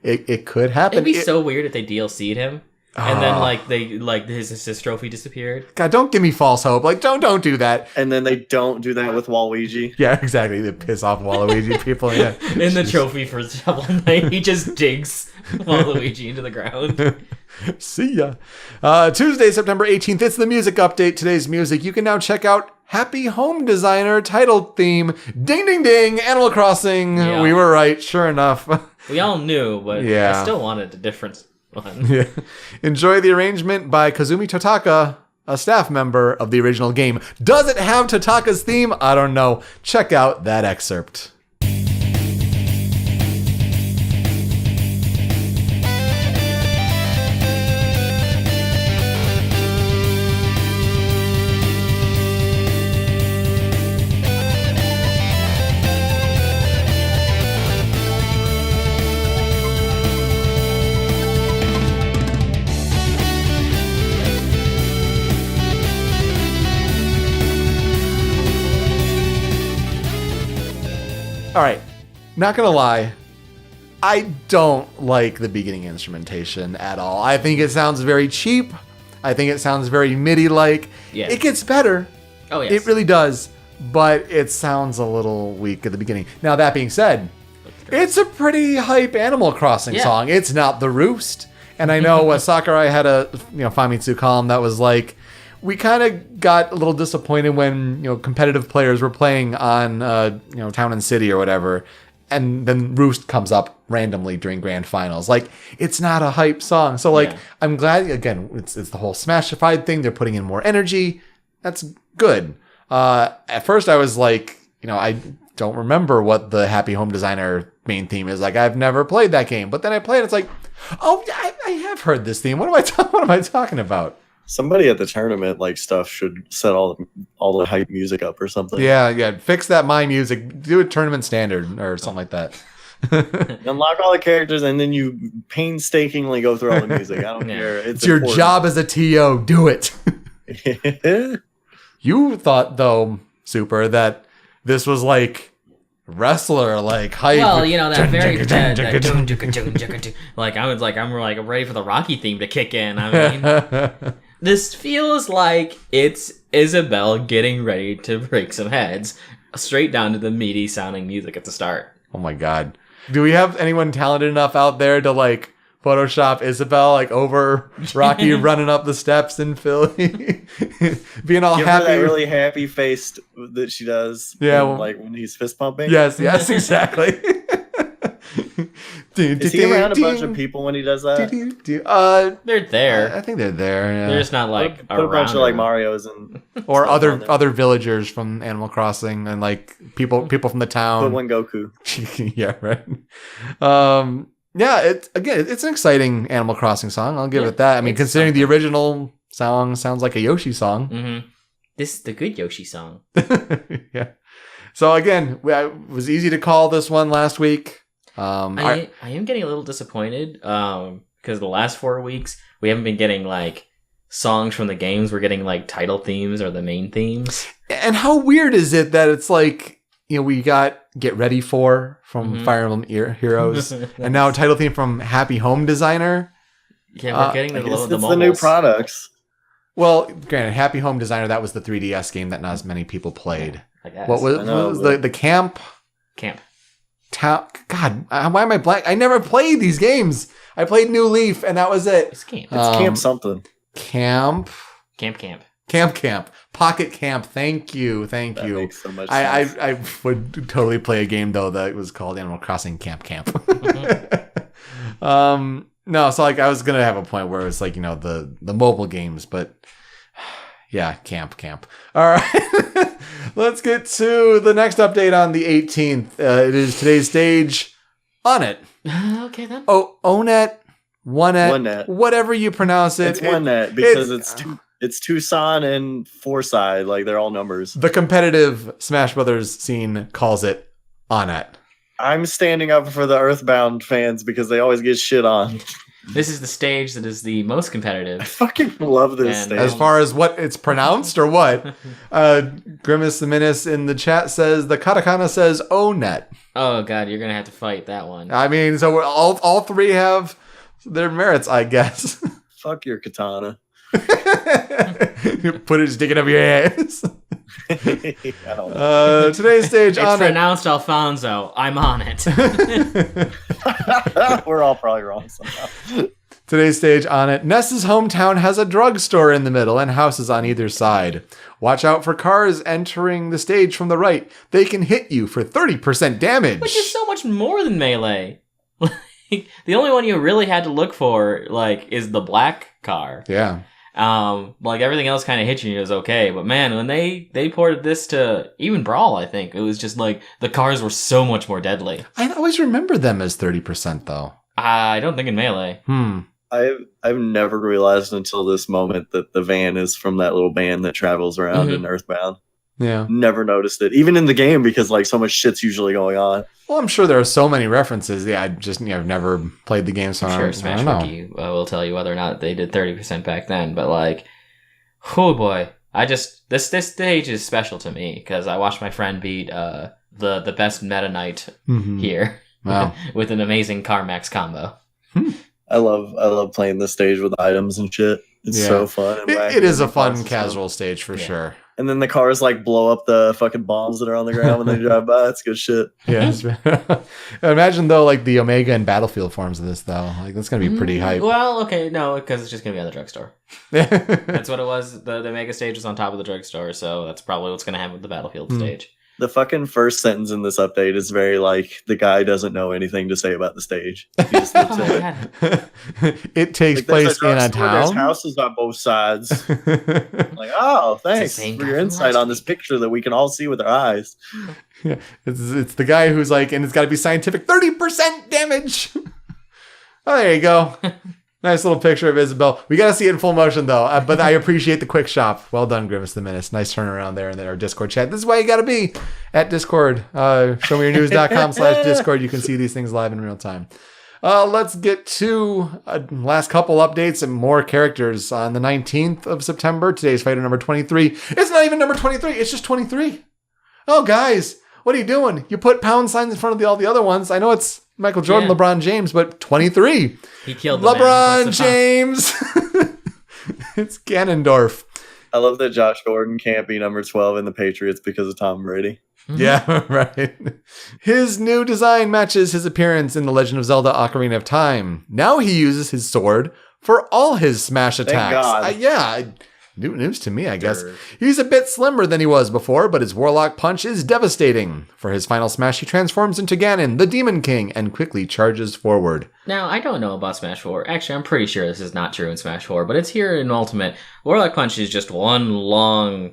it could happen. It'd be so weird if they DLC'd him. And then his trophy disappeared. God, don't give me false hope. Like don't do that. And then they don't do that with Waluigi. Yeah, exactly. They piss off Waluigi people. Yeah. In the trophy for Shovel Knight, he just digs Waluigi into the ground. See ya. Tuesday, September 18th. It's the music update. Today's music. You can now check out Happy Home Designer title theme. Ding, ding, ding. Animal Crossing. Yeah. We were right. Sure enough. We all knew, but Yeah. I still wanted a different one. Yeah. Enjoy the arrangement by Kazumi Totaka, a staff member of the original game. Does it have Totaka's theme? I don't know. Check out that excerpt. All right, not gonna lie, I don't like the beginning instrumentation at all. I think it sounds very cheap. I think it sounds very MIDI-like. Yeah. It gets better. Oh, yes. It really does, but it sounds a little weak at the beginning. Now, that being said, it's a pretty hype Animal Crossing song. It's not The Roost. And I know Sakurai had a Famitsu column that was like, we kind of got a little disappointed when competitive players were playing on Town and City or whatever, and then Roost comes up randomly during grand finals. Like, it's not a hype song. So I'm glad, again, it's the whole Smashified thing. They're putting in more energy. That's good. At first I was like, I don't remember what the Happy Home Designer main theme is. Like, I've never played that game. But then I played it, it's like, oh, I have heard this theme. What am I talking about? Somebody at the tournament stuff should set all the hype music up or something. Yeah. Fix that My Music. Do a tournament standard or something like that. Unlock all the characters and then you painstakingly go through all the music. I don't care. It's your job as a TO. Do it. You thought, though, Super, that this was like wrestler hype. Well, that very I'm ready for the Rocky theme to kick in. I mean, this feels like it's Isabelle getting ready to break some heads, straight down to the meaty sounding music at the start. Oh my god. Do we have anyone talented enough out there to Photoshop Isabelle over Rocky running up the steps in Philly? Being all Give happy. Her that really happy face that she does. Yeah. When he's fist pumping. Yes, exactly. Is he around a bunch of people when he does that? They're there. I think they're there. Yeah. They're just not put a bunch of Marios and or other villagers from Animal Crossing and people from the town. Put one Goku. Yeah, right. Yeah, it's an exciting Animal Crossing song. I'll give it that. I mean, considering the original song sounds like a Yoshi song. Mm-hmm. This is the good Yoshi song. Yeah. So again, it was easy to call this one last week. I am getting a little disappointed because the last 4 weeks we haven't been getting songs from the games. We're getting title themes or the main themes. And how weird is it that it's we got Get Ready For from Fire Emblem Heroes, and now a title theme from Happy Home Designer. Yeah, we're getting the new products. Well, granted, Happy Home Designer, that was the 3DS game that not as many people played. I guess. What was the camp? God, why am I blank? I never played these games. I played New Leaf, and that was it. It's camp. It's camp something. Camp. Pocket Camp. Thank you. That makes so much sense. I would totally play a game though that was called Animal Crossing Camp. No, so I was gonna have a point where it's the mobile games, but yeah, camp. All right, let's get to the next update on the 18th. It is today's stage, Onett. Okay then. Oh, Onett, Onett, whatever you pronounce it. It's Onett because it's Tucson and Forsyth, they're all numbers. The competitive Smash Brothers scene calls it Onett. I'm standing up for the Earthbound fans because they always get shit on. This is the stage that is the most competitive. I fucking love this And- stage. As far as what it's pronounced or what? Grimace the Menace in the chat says the katakana says Onett. Oh god, you're gonna have to fight that one. I mean, so we're all three have their merits, I guess. Fuck your katana. You put it sticking up your ass. I don't know. Today's stage It's on pronounced Alfonso. I'm on it. We're all probably wrong somehow. Today's stage on it. Ness's hometown has a drugstore in the middle and houses on either side. Watch out for cars entering the stage from the right. They can hit you for 30% damage. Which is so much more than Melee. Like, the only one you really had to look for, like, is the black car. Yeah. Like, everything else kind of hit you and it was okay. But man, when they ported this to even Brawl, I think, it was just like, the cars were so much more deadly. I always remember them as 30% though. I don't think in Melee. I've never realized until this moment that the van is from that little band that travels around in Earthbound. Yeah. Never noticed it, even in the game, because like so much shit's usually going on. Well, I'm sure there are so many references. Yeah, I've never played the game, so I'm I sure don't Smash know. Wiki will tell you whether or not they did 30% back then. But like, oh boy, this stage is special to me because I watched my friend beat the best Meta Knight here Wow. with an amazing Carmax combo. I love playing this stage with items and shit. It's so fun. And wacky It is a and fun fun casual stage for sure. And then the cars like blow up the fucking bombs that are on the ground when they drive by. It's good shit. Yeah. Imagine though, like the Omega and Battlefield forms of this though. Like that's gonna be pretty hype. Well, okay, no, because it's just gonna be on the drugstore. That's what it was. The Omega stage was on top of the drugstore, so that's probably what's gonna happen with the Battlefield stage. The fucking first sentence in this update is very like the guy doesn't know anything to say about the stage. He just looks at it. It takes Like, there's place in a drugstore, There's town. houses on both sides. Like, oh, thanks same for guy your from insight last on this picture that we can all see with our eyes. Yeah. It's the guy who's like, and it's got to be scientific. 30% damage. Oh, there you go. Nice little picture of Isabelle. We got to see it in full motion, though. But I appreciate the quick shop. Well done, Grimace the Menace. Nice turnaround there in our Discord chat. This is why you got to be at Discord. ShowMeYourNews.com/Discord. You can see these things live in real time. Let's get to last couple updates and more characters. On the 19th of September, today's fighter number 23. It's not even number 23. It's just 23. Oh, guys, what are you doing? You put pound signs in front of all the other ones. I know it's Michael Jordan, Yeah. LeBron James, but 23. He killed the man. LeBron What's the problem? James. It's Ganondorf. I love that Josh Gordon can't be number 12 in the Patriots because of Tom Brady. Yeah, right. His new design matches his appearance in The Legend of Zelda Ocarina of Time. Now he uses his sword for all his smash attacks. God. New news to me, I guess. He's a bit slimmer than he was before, but his Warlock Punch is devastating. For his final smash, he transforms into Ganon, the Demon King, and quickly charges forward. Now, I don't know about Smash 4. Actually, I'm pretty sure this is not true in Smash 4, but it's here in Ultimate. Warlock Punch is just one long,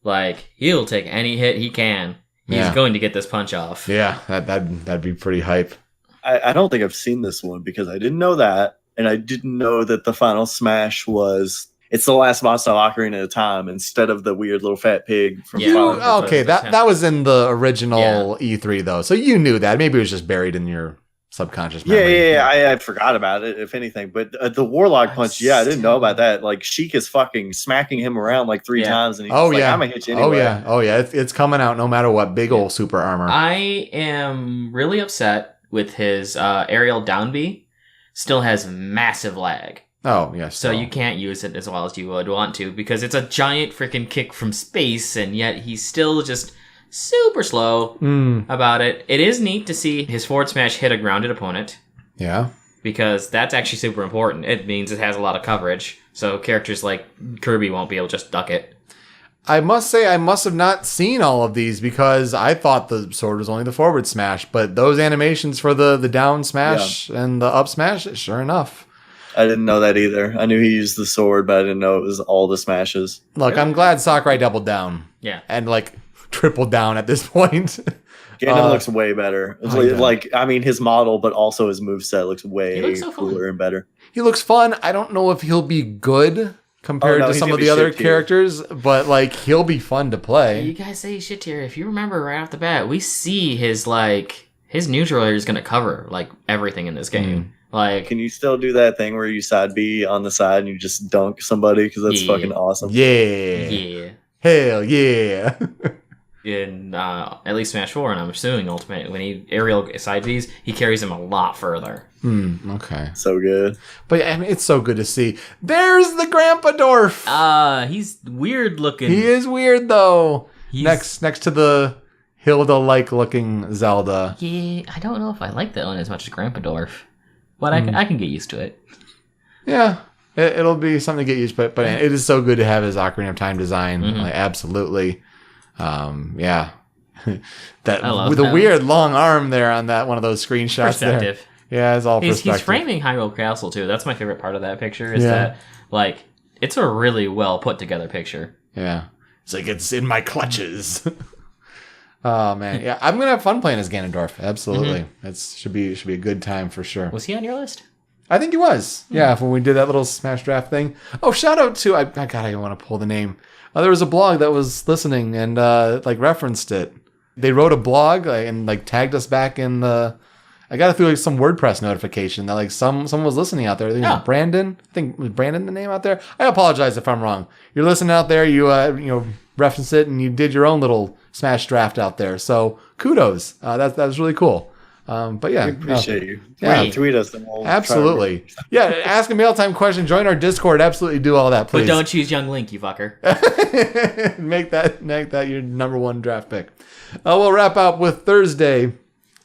like, he'll take any hit he can. He's going to get this punch off. Yeah, that'd be pretty hype. I don't think I've seen this one because I didn't know that. And I didn't know that the final smash was... It's the last boss of Ocarina of Time instead of the weird little fat pig from Yeah. Twilight Princess. Okay, that was in the original E3 though, so you knew that. Maybe it was just buried in your subconscious memory. Yeah. I forgot about it, if anything. But the Warlock Punch, I didn't know about that. Like, Sheik is fucking smacking him around like 3 times, and he's like, I'm gonna hit you anyway. Oh yeah, it's coming out no matter what. Big old super armor. I am really upset with his aerial down B. Still has massive lag. Oh, yes. So you can't use it as well as you would want to because it's a giant freaking kick from space, and yet he's still just super slow about it. It is neat to see his forward smash hit a grounded opponent. Yeah. Because that's actually super important. It means it has a lot of coverage, so characters like Kirby won't be able to just duck it. I must say, I must have not seen all of these because I thought the sword was only the forward smash, but those animations for the down smash and the up smash, sure enough. I didn't know that either. I knew he used the sword, but I didn't know it was all the smashes. Look, I'm glad Sakurai doubled down. Yeah. And like tripled down at this point. Ganon looks way better. I mean, his model, but also his moveset looks way so cooler and better. He looks fun. I don't know if he'll be good compared to he's some gonna of the be other shit tier. characters, but like he'll be fun to play. You guys say shit tier. If you remember right off the bat, we see his neutral area is going to cover like everything in this game. Like, Can you still do that thing where you side B on the side and you just dunk somebody? Because that's fucking awesome. yeah. Hell yeah. In at least Smash 4, and I'm assuming Ultimate, when he aerial side Bs, he carries him a lot further. Okay. So good. But I mean, it's so good to see. There's the Grandpa Dorf. He's weird looking. He is weird though. Next to the Hilda-like looking Zelda. Yeah, I don't know if I like that one as much as Grandpa Dorf, but I can get used to it. Yeah, it'll be something to get used to. But it is so good to have his Ocarina of Time design. Like, absolutely. Yeah. That with a weird long arm there on that one of those screenshots there. Yeah, it's all perspective. He's framing Hyrule Castle too. That's my favorite part of that picture. Is that like it's a really well put together picture. Yeah, it's like it's in my clutches. Oh man, yeah, I'm gonna have fun playing as Ganondorf. Absolutely, it should be a good time for sure. Was he on your list? I think he was. Yeah, when we did that little Smash Draft thing. Oh, shout out to I want to pull the name. There was a blog that was listening and like referenced it. They wrote a blog and like tagged us back in the. I got it through like some WordPress notification that like someone was listening out there. I think it was Brandon. I think was Brandon the name out there. I apologize if I'm wrong. You're listening out there. You referenced it and you did your own little Smash Draft out there. So kudos. That was really cool. But yeah, we appreciate you. Yeah, tweet us and we'll absolutely. Yeah, ask a MAILTIME question. Join our Discord. Absolutely, do all that, please. But don't choose Young Link, you fucker. make that your number one draft pick. We'll wrap up with Thursday,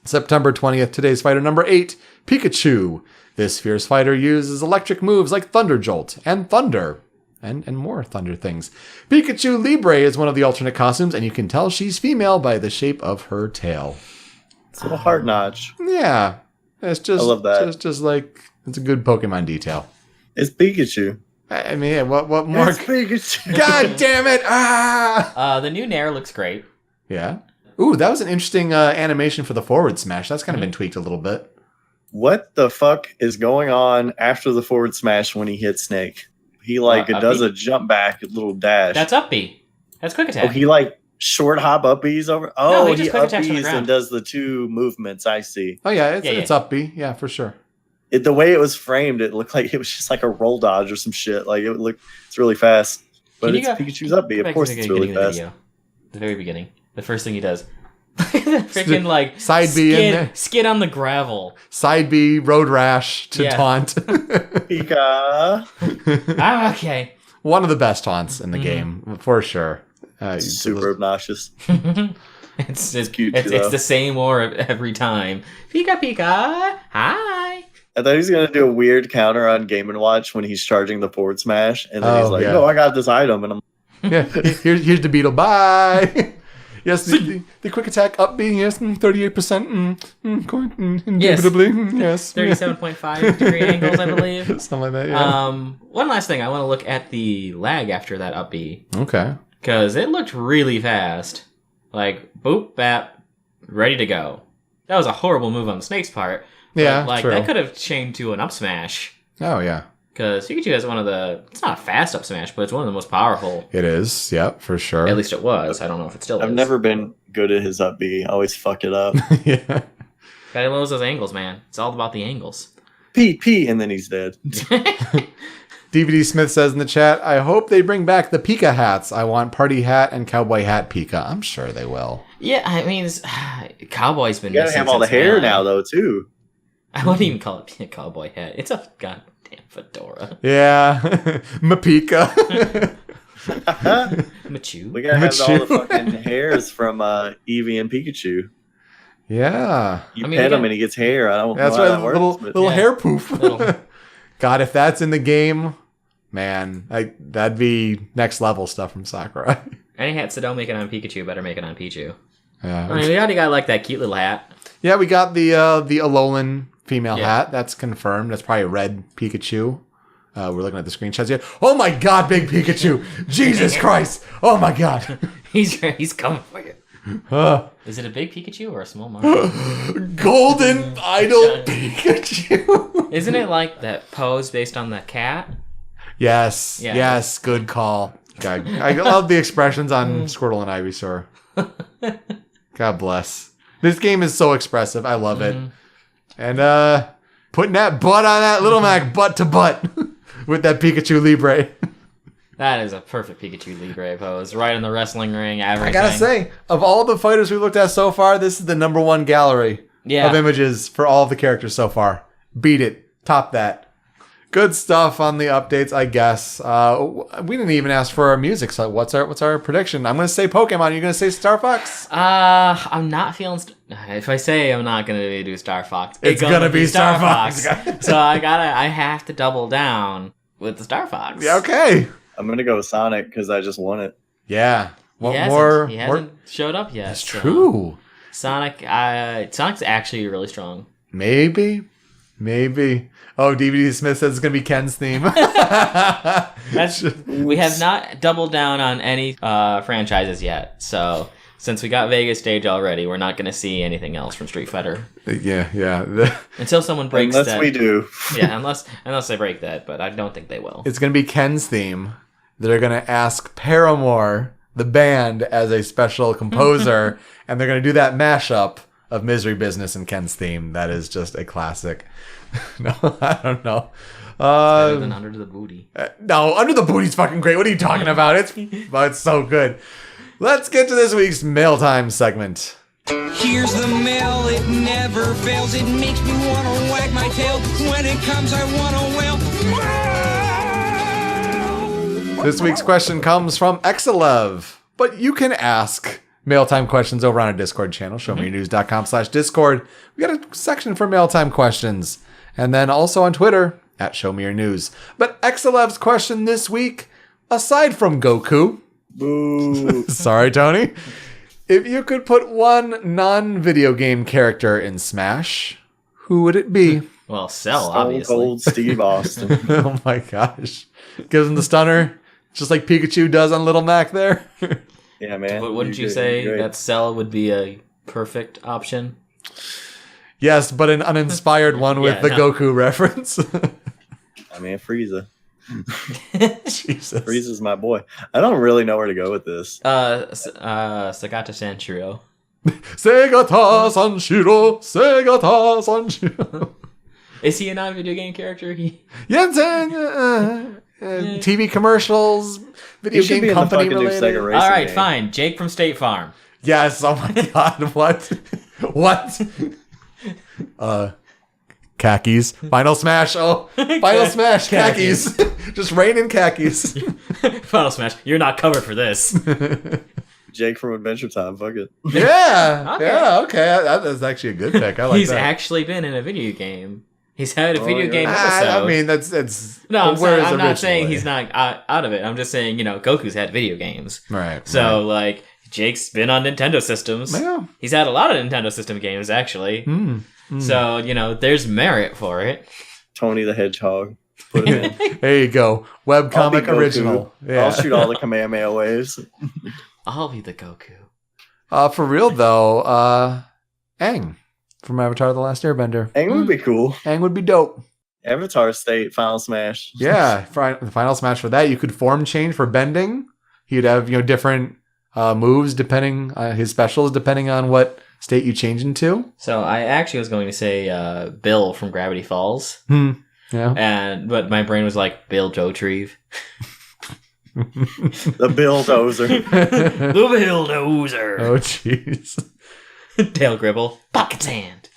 September 20th. Today's fighter number 8, Pikachu. This fierce fighter uses electric moves like Thunder Jolt and Thunder. And more thunder things. Pikachu Libre is one of the alternate costumes, and you can tell she's female by the shape of her tail. It's a little heart notch. Yeah. It's just, I love that. Just like, it's a good Pokemon detail. It's Pikachu. I mean, what more? It's Pikachu. God damn it. The new Nair looks great. Yeah. Ooh, that was an interesting animation for the forward smash. That's kind of been tweaked a little bit. What the fuck is going on after the forward smash when he hits Snake? He does a jump back, a little dash. That's up B. That's quick attack. Oh, he short hop up B's over. No, he up B's and does the two movements. I see. Oh yeah, it's up B. Yeah, for sure. The way it was framed, it looked like it was just like a roll dodge or some shit. Like it's really fast. But it's Pikachu's up B. Of course, it's really fast. The very beginning, the first thing he does. Freaking like side B in there. Skid on the gravel. Side B, road rash to taunt. Pika. Okay. One of the best taunts in the game, for sure. Super obnoxious. It's cute. It's the same aura every time. Pika Pika. Hi. I thought he was gonna do a weird counter on Game & Watch when he's charging the forward smash, and then he's like, "Oh, I got this item," and I'm here's the beetle. Bye. Yes, the quick attack up B, yes, 38%, indubitably, yes. 37.5 degree angles, I believe. Something like that, yeah. One last thing, I want to look at the lag after that up B. Okay. Because it looked really fast. Like, boop, bap, ready to go. That was a horrible move on the Snake's part. Yeah, but, true. That could have changed to an up smash. Oh, yeah. Because Pikachu has it's not a fast up smash, but it's one of the most powerful. It is, yeah, for sure. At least it was. I don't know if it still is. I've never been good at his up B. I always fuck it up. Yeah. Gotta lose those angles, man. It's all about the angles. P, and then he's dead. DVD Smith says in the chat, I hope they bring back the Pika hats. I want party hat and cowboy hat Pika. I'm sure they will. Yeah, I mean, Cowboy's been missing. You gotta have all the hair now, though, too. I wouldn't even call it a cowboy hat. It's a goddamn fedora. Yeah. Mapika. Machu. We gotta have all the fucking hairs from Eevee and Pikachu. Yeah. You pet him and he gets hair. I don't know how that works. Little hair poof. God, if that's in the game, man, that'd be next level stuff from Sakurai. Any hats that don't make it on Pikachu better make it on Pichu. Yeah. I mean, we already got like that cute little hat. Yeah, we got the Alolan female hat. That's confirmed. That's probably a red Pikachu. We're looking at the screenshots here. Oh my god, big Pikachu! Jesus Christ! Oh my god! He's coming for you. Is it a big Pikachu or a small Mario? Golden Idol Pikachu! Isn't it like that pose based on the cat? Yes. Yeah. Yes, good call. God, I love the expressions on Squirtle and Ivysaur. God bless. This game is so expressive. I love it. And Putting that butt on that Little Mac butt to butt with that Pikachu Libre. That is a perfect Pikachu Libre pose. Right in the wrestling ring, everything. I gotta say, of all the fighters we looked at so far, this is the number one gallery of images for all of the characters so far. Beat it. Top that. Good stuff on the updates, I guess. We didn't even ask for our music, so what's our prediction? I'm going to say Pokemon. You're going to say Star Fox? I'm not feeling... if I say I'm not going to do Star Fox, it's going to be Star Fox. So I have to double down with the Star Fox. Yeah, okay. I'm going to go with Sonic because I just won it. Yeah. He hasn't showed up yet. That's true. Sonic's actually really strong. Maybe. Oh, DVD Smith says it's going to be Ken's theme. We have not doubled down on any franchises yet. So since we got Vegas Stage already, we're not going to see anything else from Street Fighter. Yeah. Until someone breaks that. Unless we do. Yeah, unless they break that, but I don't think they will. It's going to be Ken's theme. They're going to ask Paramore, the band, as a special composer, and they're going to do that mashup of Misery Business and Ken's theme. That is just a classic. No, I don't know. Better than Under the Booty. No, Under the Booty's fucking great. What are you talking about? It's so good. Let's get to this week's Mail Time segment. Here's the mail, it never fails. It makes me want to wag my tail. When it comes, I want to wail. This week's question comes from Exelev, but you can ask Mail Time questions over on our Discord channel, showmeyournews.com/Discord. We got a section for Mail Time questions. And then also on Twitter, @ShowMeYourNews. But Exelev's question this week, aside from Goku... Boo. Sorry, Tony. If you could put one non-video game character in Smash, who would it be? Well, Cell, Stone obviously. Cold Steve Austin. Oh my gosh. Gives him the stunner, just like Pikachu does on Little Mac there. Yeah, man. But wouldn't you say that Cell would be a perfect option? Yes, but an uninspired one with Goku reference. I mean, Frieza. Jesus. Frieza's my boy. I don't really know where to go with this. Sagata Sanshiro. Segata Sanshiro. Is he a non-video game character? TV commercials, video game company related. All right, fine. Jake from State Farm. Yes. Oh my God. What? Khakis. Final Smash. Oh, Final Smash. Khakis. Just rain in khakis. Final Smash. You're not covered for this. Jake from Adventure Time. Fuck it. Yeah. Okay. Yeah. Okay. That's actually a good pick. I like He's that. actually been in a video game. He's had a video game episode. I mean, that's. No, I'm not saying he's not out of it. I'm just saying, Goku's had video games. Right. So, like, Jake's been on Nintendo systems. Yeah. He's had a lot of Nintendo system games, actually. So, there's merit for it. Tony the Hedgehog. Put him in. There you go. Webcomic original. Yeah. I'll shoot all the Kamehameha waves. I'll be the Goku. For real, though, Aang from Avatar: The Last Airbender. Aang would be cool. Aang would be dope. Avatar State Final Smash. Yeah, the Final Smash for that. You could form change for bending. He'd have different moves depending his specials depending on what state you change into. So I actually was going to say Bill from Gravity Falls. Yeah. But my brain was like Bill Jotreve. The Bulldozer. The Bulldozer. Oh jeez. Tail Gribble. Pocket sand.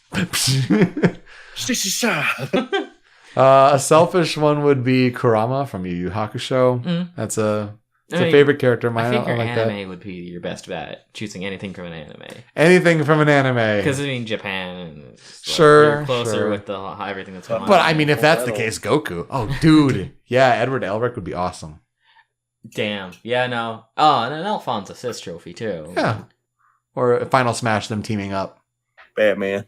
A selfish one would be Kurama from Yu Yu Hakusho. That's a favorite character of mine. I think your like anime that. would be your best bet. Choosing anything from an anime. Anything from an anime. Because Japan. And sure. You're closer sure. with everything that's going on. But I mean, if that's the case, Goku. Oh, dude. Yeah, Edward Elric would be awesome. Damn. Yeah, no. Oh, and an Alphonse Assist trophy, too. Yeah. Or Final Smash, them teaming up. Batman.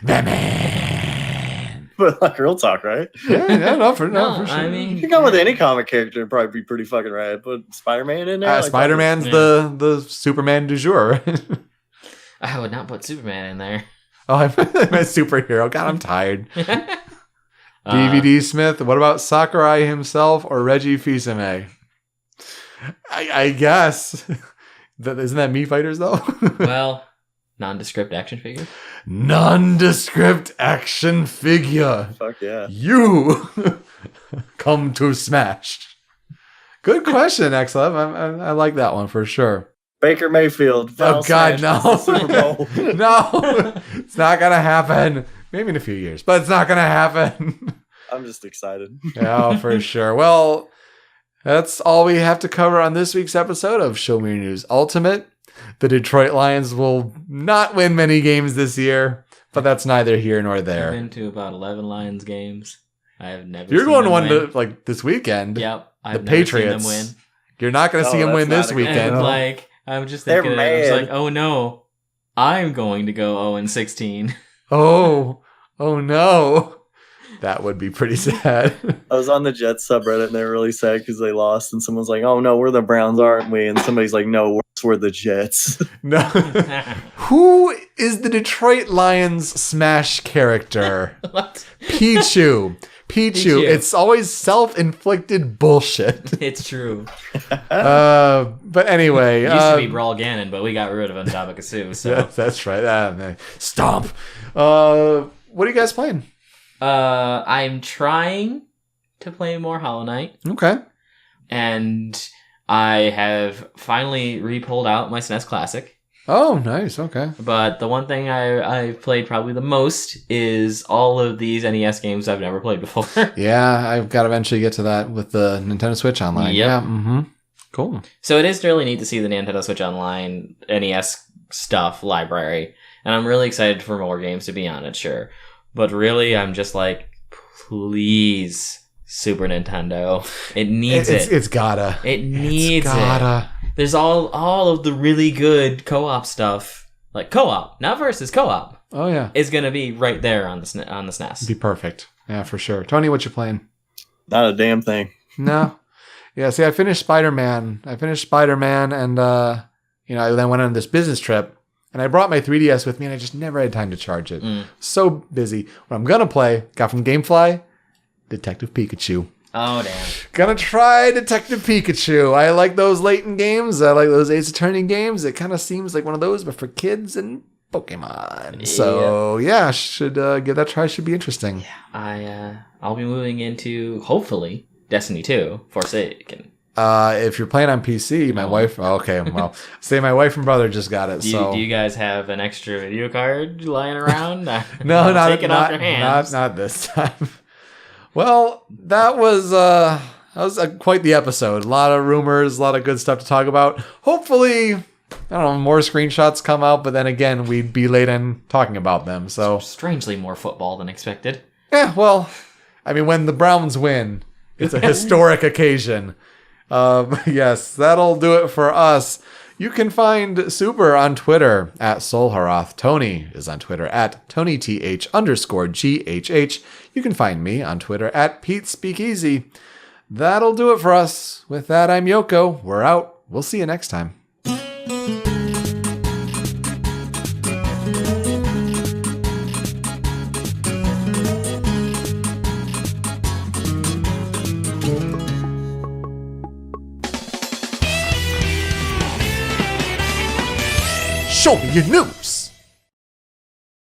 Batman. But like real talk, right? Yeah, for sure. I mean, you can go with any comic character and probably be pretty fucking rad. Put Spider-Man in there. Spider-Man's the Superman du jour. I would not put Superman in there. Oh, I'm a superhero. God, I'm tired. DVD Smith. What about Sakurai himself or Reggie Fils-Aimé? I guess. Isn't that Mii Fighters, though? Well, nondescript action figure? Nondescript action figure. Fuck yeah. You come to Smash. Good question, Exelev. I like that one for sure. Baker Mayfield. Oh, God, no. Super Bowl. No, it's not going to happen. Maybe in a few years, but it's not going to happen. I'm just excited. Yeah, for sure. Well, that's all we have to cover on this week's episode of Show Me Your News Ultimate. The Detroit Lions will not win many games this year, but that's neither here nor I've there. been to about 11 Lions games. I have never You're seen going to them one win. to like this weekend. Yep. I've The never Patriots. seen them win. You're not going to see Oh, them win that's this not a good weekend. And No. like, I'm just They're thinking, I was mad. like, oh no, I'm going to go 0-16. Oh no. That would be pretty sad. I was on the Jets subreddit and they were really sad because they lost. And someone's like, "Oh no, we're the Browns, aren't we?" And somebody's like, "No, we're the Jets." No. Who is the Detroit Lions Smash character? What? Pichu. Pichu. It's always self-inflicted bullshit. It's true. But anyway. It used to be Brawl Ganon, but we got rid of Ndabakasu, so. Yeah, that's right. Stomp. What are you guys playing? I'm trying to play more Hollow Knight, Okay. and I have finally re-pulled out my SNES Classic. Oh, nice. Okay. But the one thing I've played probably the most is all of these NES games I've never played before. Yeah, I've got to eventually get to that with the Nintendo Switch Online. Yep. Yeah. Mm-hmm. Cool. So it is really neat to see the Nintendo Switch Online NES stuff library. And I'm really excited for more games to be on it, sure. But really, I'm just like, please, Super Nintendo. It needs it. It's gotta. It needs It's gotta. it. There's all of the really good co-op stuff. Like co-op, not versus co-op, Oh, yeah. is going to be right there on the SNES. Be perfect. Yeah, for sure. Tony, what you playing? Not a damn thing. No. Yeah, see, I finished Spider-Man. And, I then went on this business trip. And I brought my 3DS with me, and I just never had time to charge it. So busy. What I'm going to play, got from Gamefly, Detective Pikachu. Oh, damn. Gonna try Detective Pikachu. I like those Layton games. I like those Ace Attorney games. It kind of seems like one of those, but for kids and Pokemon. So, yeah, should give that a try. Should be interesting. I'll be moving into, hopefully, Destiny 2, Forsaken. If you're playing on PC, my wife... Okay, well, say my wife and brother just got it, Do so... you guys have an extra video card lying around? No, Take it off your hands. not this time. Well, that was quite the episode. A lot of rumors, a lot of good stuff to talk about. Hopefully, I don't know, more screenshots come out, but then again, we'd be late in talking about them, so... Strangely more football than expected. Yeah, well, I mean, when the Browns win, it's a historic occasion. Yes, that'll do it for us. You can find Super on Twitter at Solharoth. Tony is on Twitter at TonyTH_GHH. You can find me on Twitter at PeteSpeakeasy. That'll do it for us. With that, I'm Youko. We're out. We'll see you next time. Show me your news.